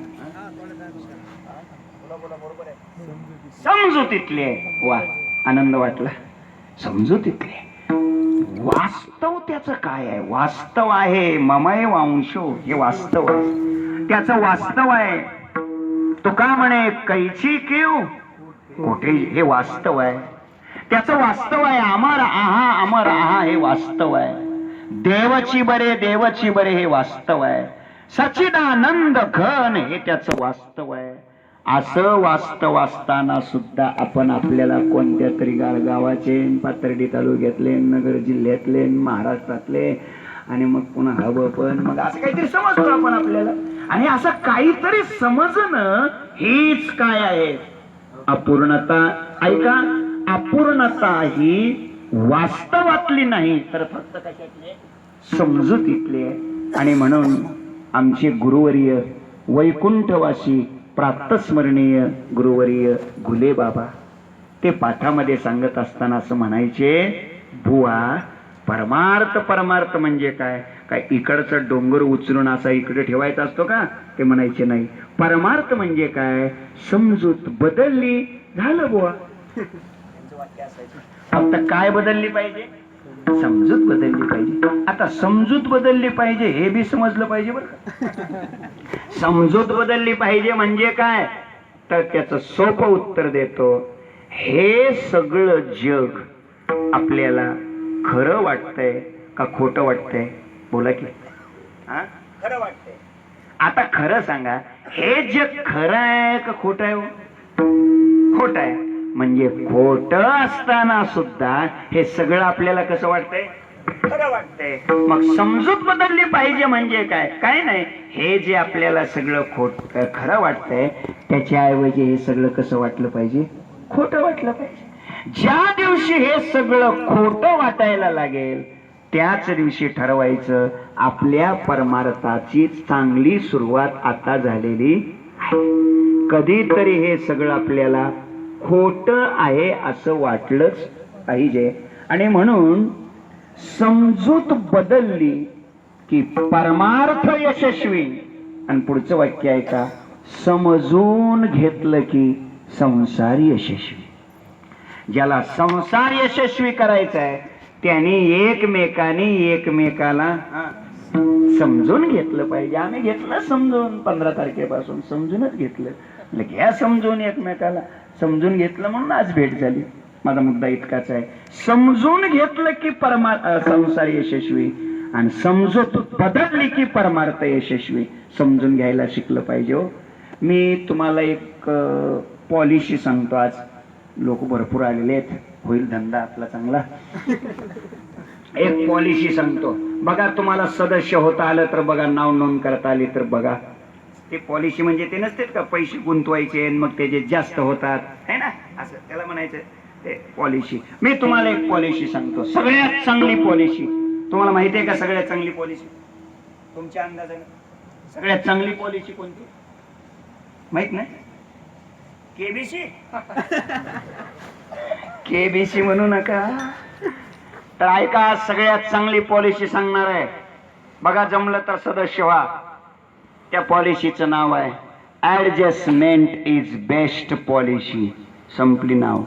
समजुतीतली आहे. वा, आनंद वाटला. समजुतीतली आहे. वास्तव त्याचं काय आहे? वास्तव आहे ममय वांशो, हे वास्तव आहे, त्याचं वास्तव आहे. तुका म्हणे कैची केव कोठे, हे वास्तव आहे, त्याचं वास्तव आहे. अमर आहा हे वास्तव आहे. देवची बरे हे वास्तव आहे. सच्चिदानंद घन हे त्याचं वास्तव आहे. असं वास्तव असताना सुद्धा आपण आपल्याला कोणत्या तरी गावाचे, पाथर्डी तालुक्यातले, नगर जिल्ह्यातले, महाराष्ट्रातले आणि मग पुन्हा हवं पण मग असं काहीतरी समजतो आपण आपल्याला. आणि असं काहीतरी समजणं हीच काय आहे? अपूर्णता. ऐका, अपूर्णता ही वास्तवातली नाही तर फक्त कशातली? समजुतीतली आहे. आणि म्हणून आमचे गुरुवर्य वैकुंठवासी प्रातस्मरणीय गुरुवर्य घुले बाबा ते पाठामध्ये सांगत असताना असं म्हणायचे, बुवा परमार्थ म्हणजे काय? काय इकडचा डोंगर उचलून असा इकडे ठेवायचा असतो का? ते म्हणायचे नाही. परमार्थ म्हणजे काय? समजूत बदलली झालं बुवा. फक्त काय बदलली पाहिजे? समजूत बदलली पाहिजे. आता समजूत बदलली पाहिजे हे बी समजलं पाहिजे बरं का. समजूत बदलली पाहिजे म्हणजे काय? तर त्याचं सोपं उत्तर देतो. हे सगळं जग आपल्याला खरं वाटतंय का खोटं वाटतंय? बोला की. खरं वाटतंय. आता खरं सांगा, हे जग खरं आहे का खोटं आहे? खोटं आहे. म्हणजे खोटं असताना सुद्धा हे सगळं आपल्याला कसं वाटतंय? खरं वाटतंय. मग समजूत बदलली पाहिजे म्हणजे काय? काय नाही, हे जे आपल्याला सगळं खरं वाटतंय त्याच्या ऐवजी हे सगळं कसं वाटलं पाहिजे? खोटं वाटलं पाहिजे. ज्या दिवशी हे सगळं खोटं वाटायला लागेल त्याच दिवशी ठरवायचं आपल्या परमार्थाची चांगली सुरुवात आता झालेली आहे. कधीतरी हे सगळं आपल्याला खोटं आहे असं वाटलंच पाहिजे. आणि म्हणून समजूत बदलली की परमार्थ यशस्वी. आणि पुढचं वाक्य आहे का? समजून घेतलं की संसार यशस्वी. ज्याला संसार यशस्वी करायचा आहे त्यांनी एकमेकाला समजून घेतलं पाहिजे. आम्ही घेतलं समजून 15 तारखेपासून समजूनच घेतलं. घ्या समजून, एकमेकाला समजून घेतलं म्हणून आज भेट झाली. माझा मुद्दा इतकाच आहे. समजून घेतलं की संसार यशस्वी आणि समजूत बदलली की परमार्थ यशस्वी. समजून घ्यायला शिकलं पाहिजे हो. मी तुम्हाला एक पॉलिसी सांगतो. आज लोक भरपूर आलेले आहेत, होईल धंदा आपला चांगला. एक पॉलिसी सांगतो बघा. तुम्हाला सदस्य होता आलं तर बघा, नाव नोंद करता आली तर बघा. ते पॉलिसी म्हणजे ते नसते का पैसे गुंतवायचे मग त्याचे जास्त होतात है ना, असं त्याला म्हणायचं ते पॉलिसी. मी तुम्हाला एक पॉलिसी सांगतो, सगळ्यात चांगली पॉलिसी. तुम्हाला माहिती आहे का सगळ्यात चांगली पॉलिसी? तुमच्या अंदाजाने सगळ्यात चांगली पॉलिसी कोणती माहित नाही? केबीसी. केबीसी म्हणू नका. तर ऐका, सगळ्यात चांगली पॉलिसी सांगणार आहे. बघा जमलं तर सदस्य व्हा. त्या पॉलिसीचं नाव आहे ऍडजस्टमेंट इज बेस्ट पॉलिसी. संपली नाव.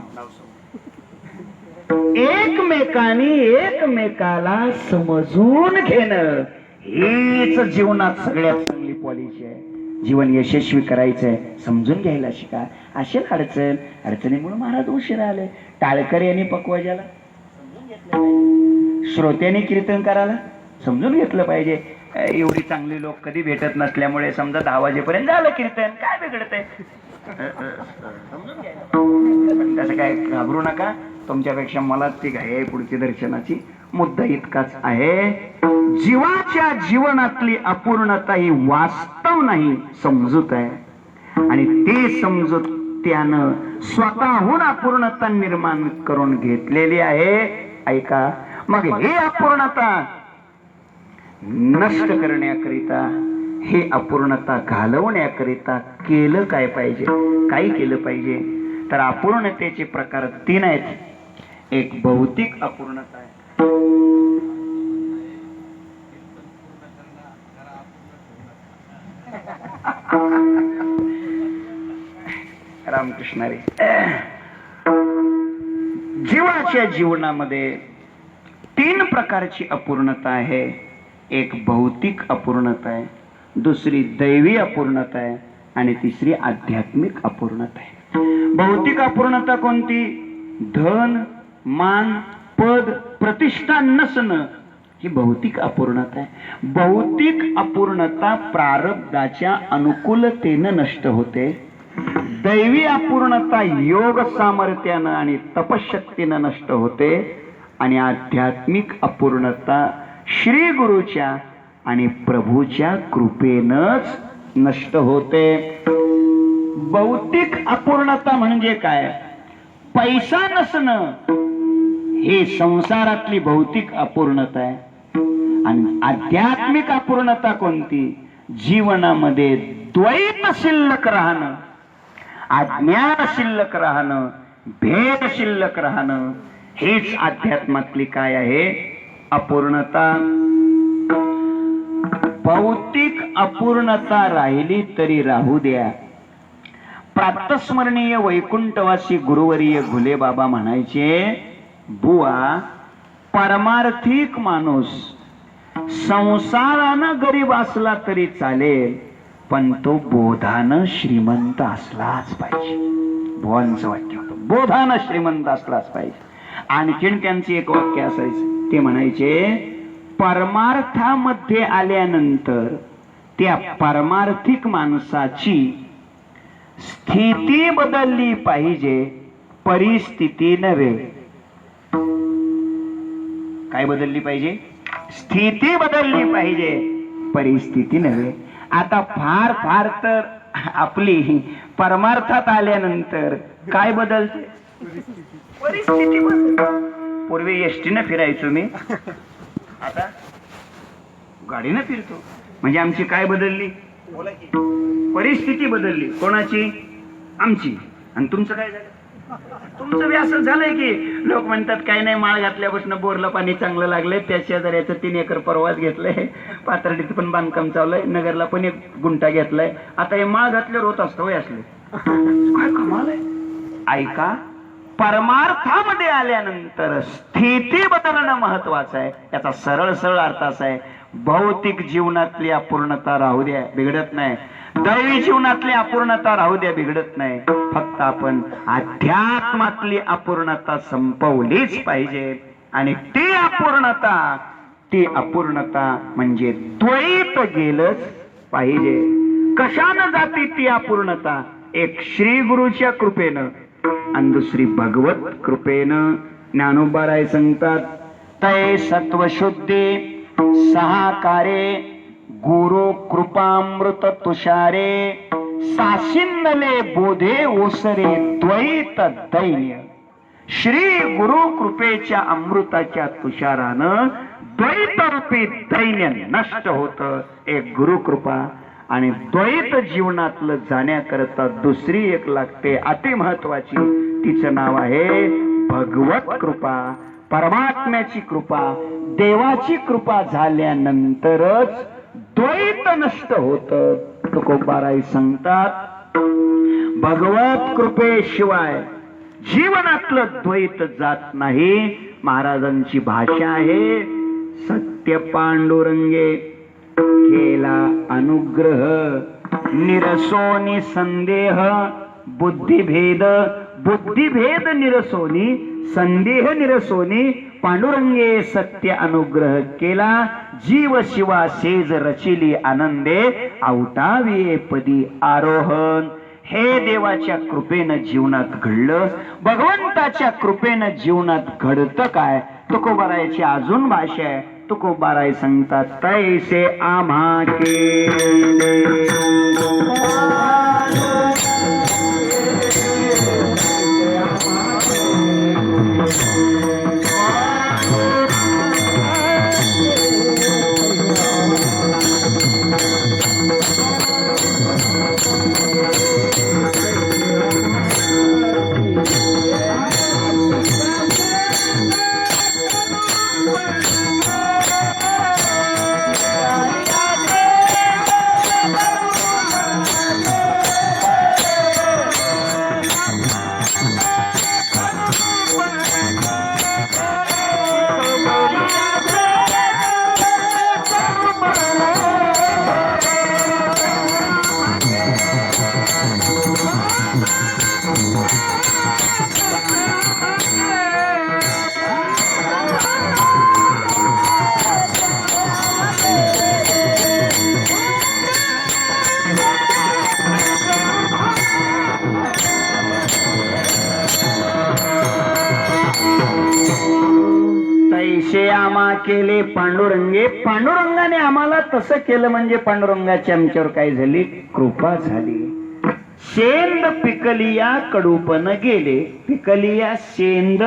एकमेकांनी एकमेकाला समजून घेणं हीच जीवनात सगळ्यात चांगली पॉलिसी आहे. जीवन यशस्वी करायचंय, समजून घ्यायला शिका. असेल अडचण, अडचणीमुळे महाराज उशिरा आले. टाळकर यांनी पक्वाजाला समजून घेतलं पाहिजे, श्रोत्यांनी कीर्तन करायला समजून घेतलं पाहिजे. एवढी चांगली लोक कधी भेटत नसल्यामुळे समजा 10 वाजेपर्यंत झालं कीर्तन, काय बिघडतंय? समजून घ्यायला पण तसं काय घाबरू नका. तुमच्यापेक्षा मलाच ती घाई आहे पुढची दर्शनाची. मुद्दा इतकाच आहे, जीवाच्या जीवनातली अपूर्णता ही वास्तव नाही, समजूत आहे. आणि ते समजूत त्यानं स्वतःहून अपूर्णता निर्माण करून घेतलेली आहे. ऐका, मग हे अपूर्णता नष्ट करण्याकरिता, हे अपूर्णता घालवण्याकरिता केलं काय पाहिजे? काय केलं पाहिजे? तर अपूर्णतेचे प्रकार 3 आहेत. एक भौतिक अपूर्णता आहे. रामकृष्ण रे. जीवाच्या जीवनामध्ये 3 प्रकारची अपूर्णता आहे. एक भौतिक अपूर्णता आहे, दुसरी दैवी अपूर्णता आहे आणि तिसरी आध्यात्मिक अपूर्णता आहे. भौतिक अपूर्णता कोणती? धन, मान, पद, प्रतिष्ठा नसणं ही भौतिक अपूर्णता आहे. भौतिक अपूर्णता प्रारब्धाच्या अनुकूलतेनं नष्ट होते. दैवी अपूर्णता योग सामर्थ्यानं आणि तपशक्तीनं नष्ट होते. आणि आध्यात्मिक अपूर्णता श्री गुरुच्या आणि प्रभूच्या कृपेनच नष्ट होते. भौतिक अपूर्णता म्हणजे काय? पैसा नसणं हे संसारातली भौतिक अपूर्णता आहे. आणि आध्यात्मिक अपूर्णता कोणती? जीवनामध्ये द्वैत शिल्लक राहणं, अज्ञान शिल्लक राहणं, भेद शिल्लक राहणं, हेच अध्यात्मातली काय आहे? अपूर्णता. भौतिक अपूर्णता राहिली तरी राहू द्या. प्रातस्मरणीय वैकुंठवासी गुरुवर्य घुले बाबा म्हणायचे, बुवा परमार्थिक माणूस संसारानं गरीब असला तरी चालेल, पण तो बोधानं श्रीमंत असलाच पाहिजे. बुवांचं वाक्य होतं, बोधानं श्रीमंत असलाच पाहिजे. आणखीन त्यांचे एक वाक्य असायचं, ते म्हणायचे, परमार्थामध्ये आल्यानंतर त्या परमार्थिक माणसाची स्थिती बदलली पाहिजे, परिस्थिती नव्हे. काय बदलली पाहिजे? स्थिती बदलली पाहिजे, परिस्थिती नव्हे. आता फार फार तर आपली परमार्थात आल्यानंतर काय बदलते? परिस्थिती बदलते. पूर्वी एसटीनं फिरायचो मी, आता गाडीनं फिरतो. म्हणजे आमची काय बदलली? परिस्थिती बदलली. कोणाची? आमची. आणि तुमचं काय झालं? तुमचं बी असं झालंय की लोक म्हणतात काय नाही, माळ घातल्यापासून बोरला पाणी चांगलं लागलंय, त्या शेजाऱ्याचं 3 एकर परवास घेतलंय, पाथर्डीत पण बांधकाम चाललंय, नगरला पण 1 गुंठा घेतलाय, आता हे माळ घातल्यावर होत असतं वय असले. काय कमाल आहे. ऐका, परमार्थामध्ये आल्यानंतर स्थिती बदलणं महत्वाचं आहे. याचा सरळ सरळ अर्थ असा आहे, भौतिक जीवनातली अपूर्णता राहू द्या, बिघडत नाही. दैवी जीवनातली अपूर्णता राहू द्या, बिघडत नाही. फक्त आपण अध्यात्मातली अपूर्णता संपवलीच पाहिजे. आणि ती अपूर्णता म्हणजे द्वैत गेलंच पाहिजे. कशानं जाती ती अपूर्णता? एक श्री गुरुच्या कृपेनं आणि दुसरी भगवत कृपेनं. ज्ञानोबाराय सांगतात, तै सत्वशुद्धी सहाकारे गुरु कृपामृत तुषारे सासिन्नले बोधे ओसरे द्वैत दैन्य. श्री गुरु कृपेच्या अमृताच्या तुषारानं द्वैतरूपी दैन्य नष्ट होत. एक गुरु कृपा आणि द्वैत जीवनातलं जाण्याकरता दुसरी एक लागते, अति महत्वाची. तिचं नाव आहे भगवत कृपा. परमात्म्याची कृपा, देवाची कृपा झाल्यानंतरच द्वैत नष्ट होत. तुकोबाराय सांगतात, भगवत कृपेशिवाय जीवनातलं द्वैत जात नाही. महाराजांची भाषा आहे, सत्य पांडुरंगे केला अनुग्रह, निरसोनी संदेह बुद्धिभेद, बुद्धिभेद निरसोनी संदेह निरसोनी, पांडुरंगे सत्य अनुग्रह केला, जीव शिवा सेज रचिली आनंदे, आवटावे पदी आरोहण. हे देवाच्या कृपेनं जीवनात घडलं, भगवंताच्या कृपेनं जीवनात घडतं काय. तुकोबारायची अजून भाषा आहे. तुकोबाराय सांगतात, तैसे आम्हा केले आम्हा केले पांडुरंगे. पांडुरंगाने आम्हाला तसं केलं म्हणजे पांडुरंगाची आमच्यावर काय झाली, कृपा झाली. शेंद पिकलिया कडूपण गेले. पिकलिया शेंद,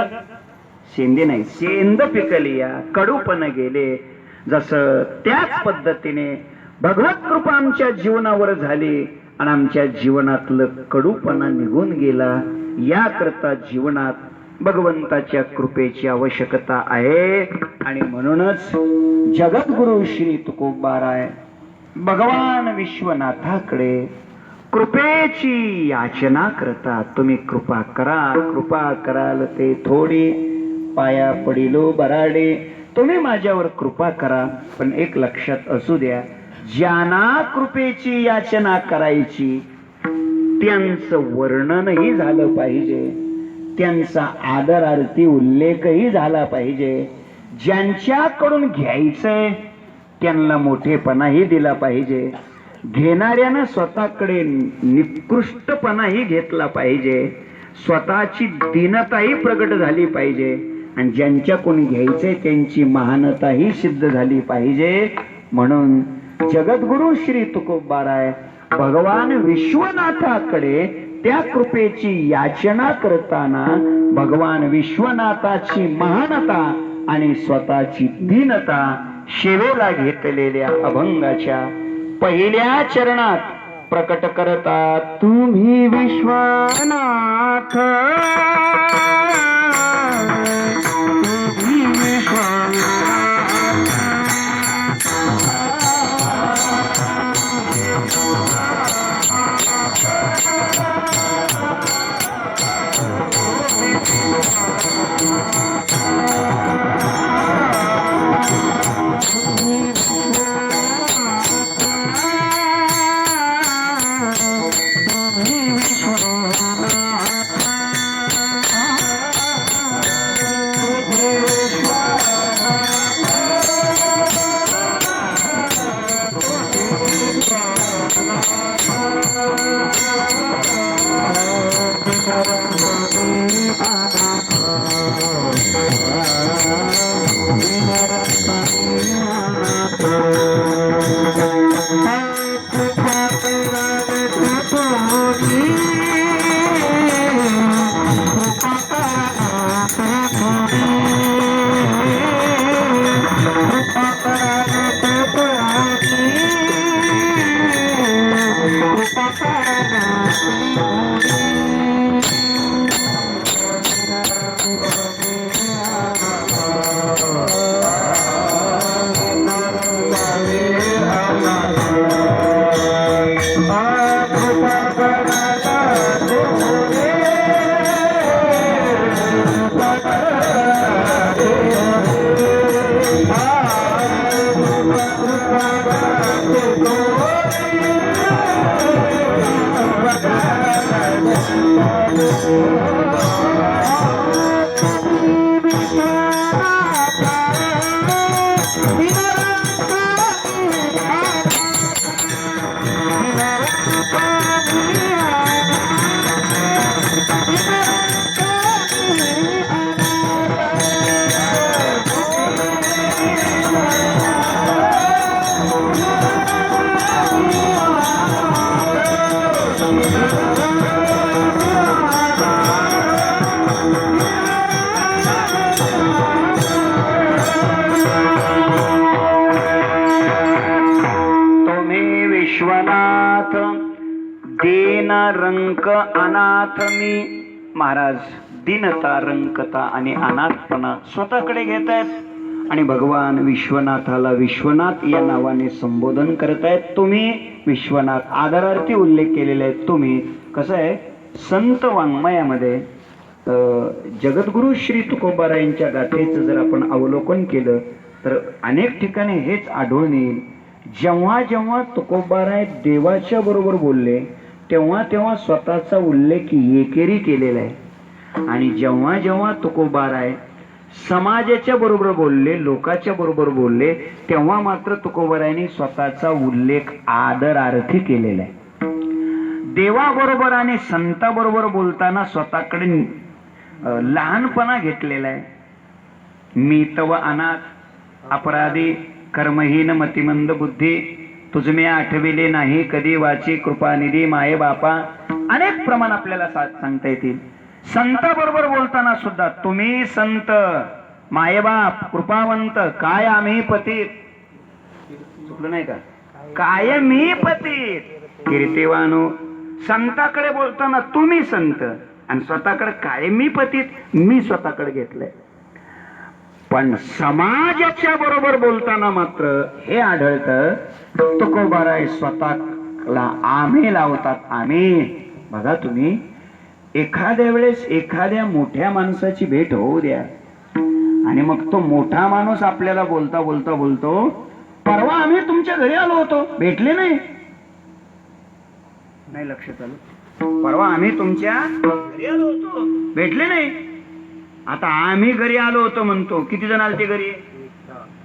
शेंदे नाही, शेंद पिकलिया कडूपण गेले. जसं त्याच पद्धतीने भगवत कृपा आमच्या जीवनावर झाली आणि आमच्या जीवनातलं कडूपणा निघून गेला. याकरता जीवनात भगवंताच्या कृपेची आवश्यकता आहे. आणि म्हणूनच जगद्गुरु श्री तुकोबाराय भगवान विश्वनाथाकडे कृपेची याचना करतात. तुम्ही कृपा करा, कृपा कराल ते थोडी, पाया पडिलो बराडे. तुम्ही माझ्यावर कृपा करा, पण एक लक्षात असू द्या, ज्यांना कृपेची याचना करायची त्यांचं वर्णनही झालं पाहिजे, त्यांचा आदरार्थी उल्लेखही झाला पाहिजे. ज्यांच्याकडून घ्यायचंय त्यांना मोठेपणाही दिला पाहिजे. घेणाऱ्यानं स्वतःकडे निकृष्टपणाही घेतला पाहिजे. स्वतःची दीनताही प्रगट झाली पाहिजे. आणि ज्यांच्याकडून घ्यायचंय त्यांची महानताही सिद्ध झाली पाहिजे. म्हणून जगद्गुरु श्री तुकोबाराय भगवान विश्वनाथाकडे त्या कृपेची याचना करताना भगवान विश्वनाथाची महानता आणि स्वतःची दीनता शेवेला घेतलेल्या अभंगाच्या पहिल्या चरणात प्रकट करतात. तुम्ही विश्वनाथ, तुम्ही विश्वनाथ, रंक अनाथ मी. महाराज दीनता, रंकता आणि अनाथपणा स्वतःकडे घेत आहेत आणि भगवान विश्वनाथाला विश्वनाथ या नावाने संबोधन करत आहेत. तुम्ही विश्वनाथ, आदरार्थी उल्लेख केलेले आहेत तुम्ही. कसं आहे, संत वाङ्मयामध्ये जगद्गुरु श्री तुकोबारायांच्या गाथेचं जर आपण अवलोकन केलं तर अनेक ठिकाणी हेच आढळून येईल. जेव्हा जेव्हा तुकोबाराय देवाच्या बरोबर बोलले तेव्हा तेव्हा स्वतःचा उल्लेख एकेरी केलेला आहे, आणि जेव्हा जेव्हा तुकोबाराय समाजाच्या बरोबर बोलले, लोकांच्या बरोबर बोलले, तेव्हा मात्र तुकोबारायांनी स्वतःचा उल्लेख आदरार्थी केलेला आहे. देवाबरोबर आणि संताबरोबर बोलताना स्वतःकडे लहानपणा घेतलेला आहे. मी तव अनाथ अपराधी कर्महीन मतिमंद बुद्धी, तुझमे आठविले नाही कधी वाची कृपानिधी माये बापा. अनेक प्रमाण आपल्याला सांगता येतील. संताबरोबर बोलताना सुद्धा तुम्ही संत, मायेबाप, कृपावंत, काय आम्ही पतित. चुकलं नाही का? काय मी पतित कीर्तिवानो. संताकडे बोलताना तुम्ही संत आणि स्वतःकडे काय मी पतित, मी स्वतःकडे घेतलंय. पण समाजाच्या बरोबर बोलताना मात्र हे आढळतं, तुकोबाराय स्वतःला आम्ही लावतात. आम्ही बघा, तुम्ही एखाद्या वेळेस एखाद्या मोठ्या माणसाची भेट होऊ द्या आणि मग तो मोठा माणूस आपल्याला बोलता बोलता बोलतो, परवा आम्ही तुमच्या घरी आलो होतो, भेटले नाही. नाही लक्षात आलं? परवा आम्ही तुमच्या घरी आलो होतो, भेटले नाही. आता आम्ही घरी आलो होतो म्हणतो, किती जण आले ते घरी?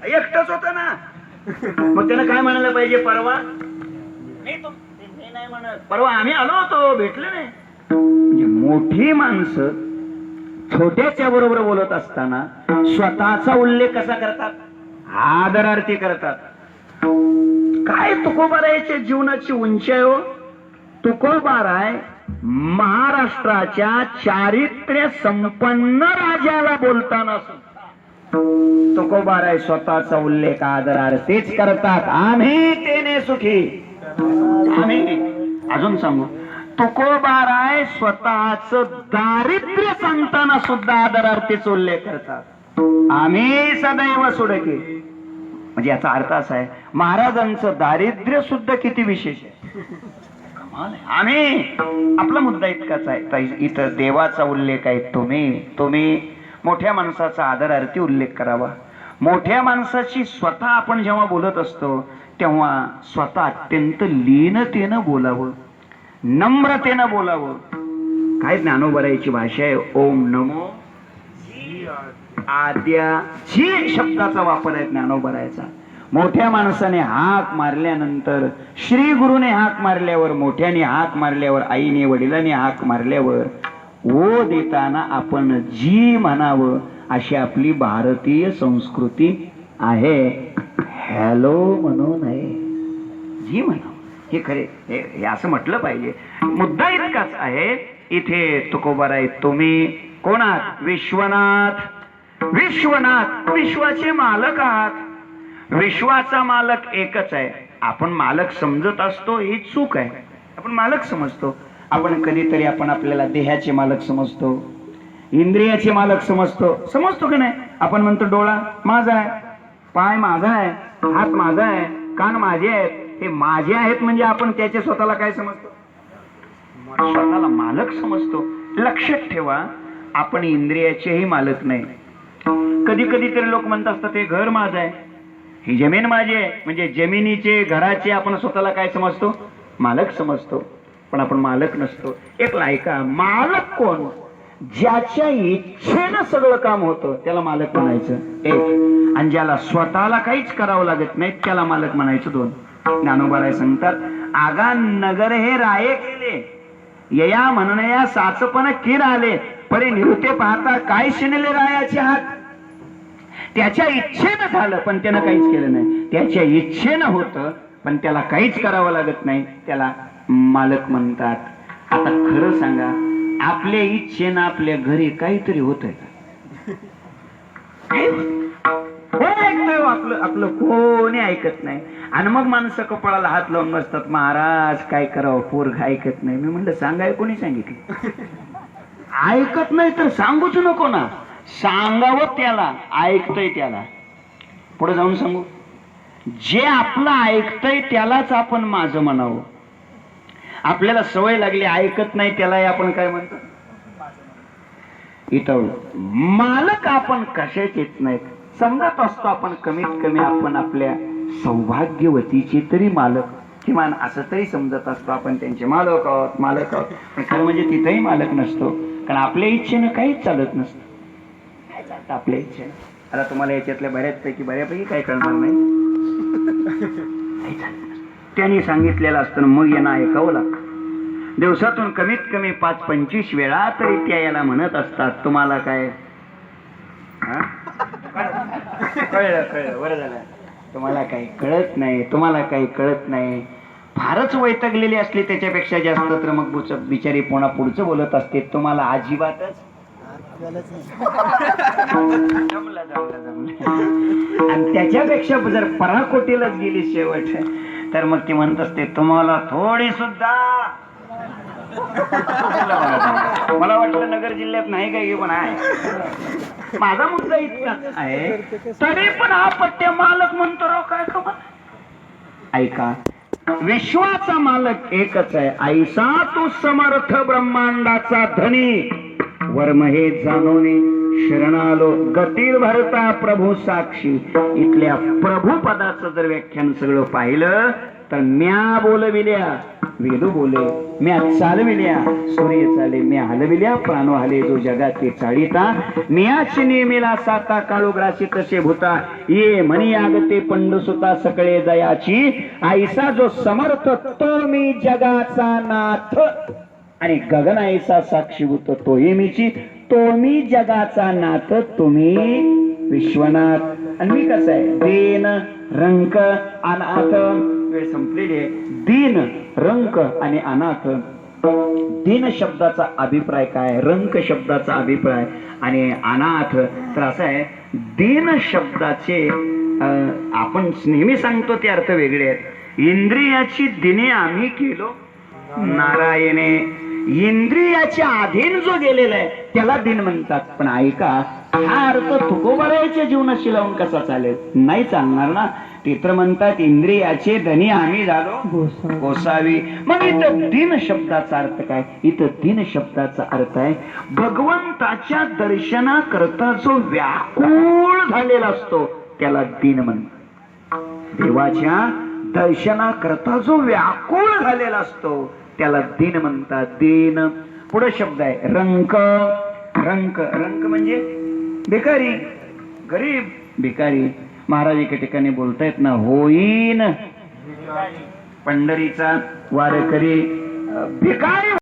एकटाच होता ना. मग त्याला काय म्हणायला पाहिजे? परवा नाही म्हणत, परवा आम्ही आलो होतो, भेटले नाही. म्हणजे मोठी माणसं छोट्याच्या बरोबर बोलत असताना स्वतःचा उल्लेख कसा करतात? आदरार्थी करतात. काय तुकोबारायच्या जीवनाची उंची आहे हो. तुकोबाराय महाराष्ट्राच्या चारित्र्य संपन्न राजाला बोलताना तुकोबाराय स्वतःचा उल्लेख आदरार्थीच करतात. आम्ही तेने सुखी. आम्ही अजून सांगू, तुकोबाराय स्वतःच दारिद्र्य सांगताना सुद्धा आदरार्थीच उल्लेख करतात. आम्ही सदैव सुडके. म्हणजे याचा अर्थ असा आहे, महाराजांचं दारिद्र्य सुद्धा किती विशेष आहे. आम्ही, आपला मुद्दा इतकाच आहे. इथं देवाचा उल्लेख आहे. तुम्ही मोठ्या माणसाचा आदरार्थी उल्लेख करावा. मोठ्या माणसाची स्वतः आपण जेव्हा बोलत असतो तेव्हा स्वतः अत्यंत लीनतेनं बोलावं, नम्रतेनं बोलावं. काय ज्ञानोबरायची भाषा आहे. ओम नमो आद्या जी शब्दाचा वापर आहे ज्ञानोबरायचा. मोठ्या माणसाने हाक मारल्यानंतर, श्री गुरुने हाक मारल्यावर, मोठ्याने हाक मारल्यावर, आईने वडिलांनी हाक मारल्यावर ओ देताना आपण जी म्हणावं अशी आपली भारतीय संस्कृती आहे. हॅलो म्हणू नये, जी म्हणावं. हे खरे, हे असं म्हटलं पाहिजे. मुद्दा इतकाच आहे. इथे तुकोबाराय तुम्ही कोण आहात? विश्वनाथ. विश्वनाथ, विश्वाचे मालक आहात. विश्वाचा मालक एकच आहे. आपण मालक समजत असतो, ही चूक आहे. आपण मालक समजतो. आपण कधीतरी आपण आपल्याला देहाचे मालक समजतो, इंद्रियाचे मालक समजतो की नाही? आपण म्हणतो डोळा माझा आहे, पाय माझा आहे, हात माझा आहे, कान माझे आहेत. हे माझे आहेत म्हणजे आपण त्याचे स्वतःला काय समजतो? स्वतःला मालक समजतो. लक्षात ठेवा, आपण इंद्रियाचेही मालक नाही. कधी कधी तरी लोक म्हणत असतात हे घर माझं आहे, ही जमीन माझी आहे, म्हणजे जमिनीचे, घराचे आपण स्वतःला काय समजतो? मालक समजतो. पण आपण मालक नसतो. एक ऐका, मालक कोण? ज्याच्या इच्छेनं सगळं काम होतं त्याला मालक म्हणायचं एक, आणि ज्याला स्वतःला काहीच करावं लागत नाही त्याला मालक म्हणायचं दोन. ज्ञानोबाराय सांगतात, आगा नगर हे राये केले, यया म्हणण्या साचपण किर आले, परे निवृत्ते पाहता काय शिनले रायाचे हात. त्याच्या इच्छेनं झालं पण त्यानं काहीच केलं नाही. त्याच्या इच्छेनं होतं पण त्याला काहीच करावं लागत नाही, त्याला मालक म्हणतात. आता खरं सांगा, आपल्या इच्छेनं आपल्या घरी काहीतरी होतंय का? आपलं आपलं कोणी ऐकत नाही. आणि मग माणसं कपाळाला हात लावून बसतात, महाराज काय करावं, पोरग ऐकत नाही. मी म्हणलं सांगाय कोणी सांगितलं? ऐकत नाही तर सांगूच नको ना, सांगावं त्याला, ऐकतय त्याला. पुढे जाऊन सांगू, जे आपलं ऐकतय त्यालाच आपण माझं म्हणावं. आपल्याला सवय लागली ऐकत नाही त्याला आपण काय म्हणतो? इथं मालक आपण कशाचे नाहीत समजत असतो. आपण कमीत कमी आपण आपल्या सौभाग्यवतीचे तरी मालक, किमान असं तरी समजत असतो आपण त्यांचे मालक आहोत, मालक आहोत. पण खरं म्हणजे तिथेही मालक नसतो, कारण आपल्या इच्छेनं काहीच चालत नसतं. काय चालतं आपल्या इच्छेनं? आता तुम्हाला याच्यातल्या बऱ्यापैकी काय कळणार नाही. त्यांनी सांगितलेलं असतं मग यांना ऐकावं लागतं. दिवसातून कमीत कमी 5-25 वेळा तरी त्या याला म्हणत असतात, तुम्हाला काय कळलं बरं झालं, तुम्हाला काही कळत नाही, तुम्हाला काही कळत नाही. फारच वैतागलेली असली त्याच्यापेक्षा जास्त तर मग बिचारी पुढचं बोलत असते, तुम्हाला अजिबातच आणि त्याच्यापेक्षा जर पराकोटीलाच गेली शेवट तर मग ती म्हणत असते, तुम्हाला थोडी सुद्धा मला वाटलं नगर जिल्ह्यात नाही काही, पण आहे. माझा मुद्दा इतकाच आहे, तरी पण हा पट्ट्या मालक म्हणतो राव, काय खबर. ऐका, विश्वाचा मालक एकच आहे, ऐसा तो समर्थ ब्रह्मांडाचा धनी. वर्म हे जाणवणे शरणालो गतील भरता प्रभू साक्षी. इथल्या प्रभू पदाचं जर व्याख्यान सगळं पाहिलं तर म्या बोलविल्या वेदू बोले, म्या चालविल्या सूर्य चाले, म्या हलविल्या प्राणो हले जो जगाते चाळीता. म्याच नेमिला साता काळोग्राशी तसे भूता, ये म्हणी आगते पंडसुता सकळे जयाची. ऐसा जो समर्थ तो मी जगाचा नाथ, आणि गगन ऐसा साक्षीभूत तोही मीची. तो मी जगाचा नाथ, तुम्ही विश्वनाथ. आणि मी कसं आहे, दीन रंक अनाथ. वेळ संपलेली आहे. दीन रंक आणि अनाथ. दीन शब्दाचा अभिप्राय काय, रंक शब्दाचा अभिप्राय आणि अनाथ तर असा आहे. दीन शब्दाचे आपण नेहमी सांगतो ते अर्थ वेगळे आहेत. इंद्रियाची दिने आम्ही केलो नारायणे. इंद्रियाच्या अधीन जो गेलेला आहे त्याला दिन म्हणतात. पण ऐका, हा अर्थ तुकोबारायच्या जीवनाशी लावून कसा चालेल? नाही चालणार ना. ते तर म्हणतात इंद्रियाचे धनी आम्ही झालो गोसावी. मग इथं दिन शब्दाचा अर्थ काय? इथं दिन शब्दाचा अर्थ आहे भगवंताच्या दर्शनाकरता जो व्याकुळ झालेला असतो त्याला दिन म्हणतात. देवाच्या दर्शनाकरता जो व्याकुळ झालेला असतो त्याला दिन म्हणतात. दिन. पुढे शब्द आहे रंक. रंक रंक म्हणजे भिकारी, गरीब भिकारी. महाराज एका ठिकाणी बोलतायत ना, होईन पंढरीचा वारकरी भिकारी.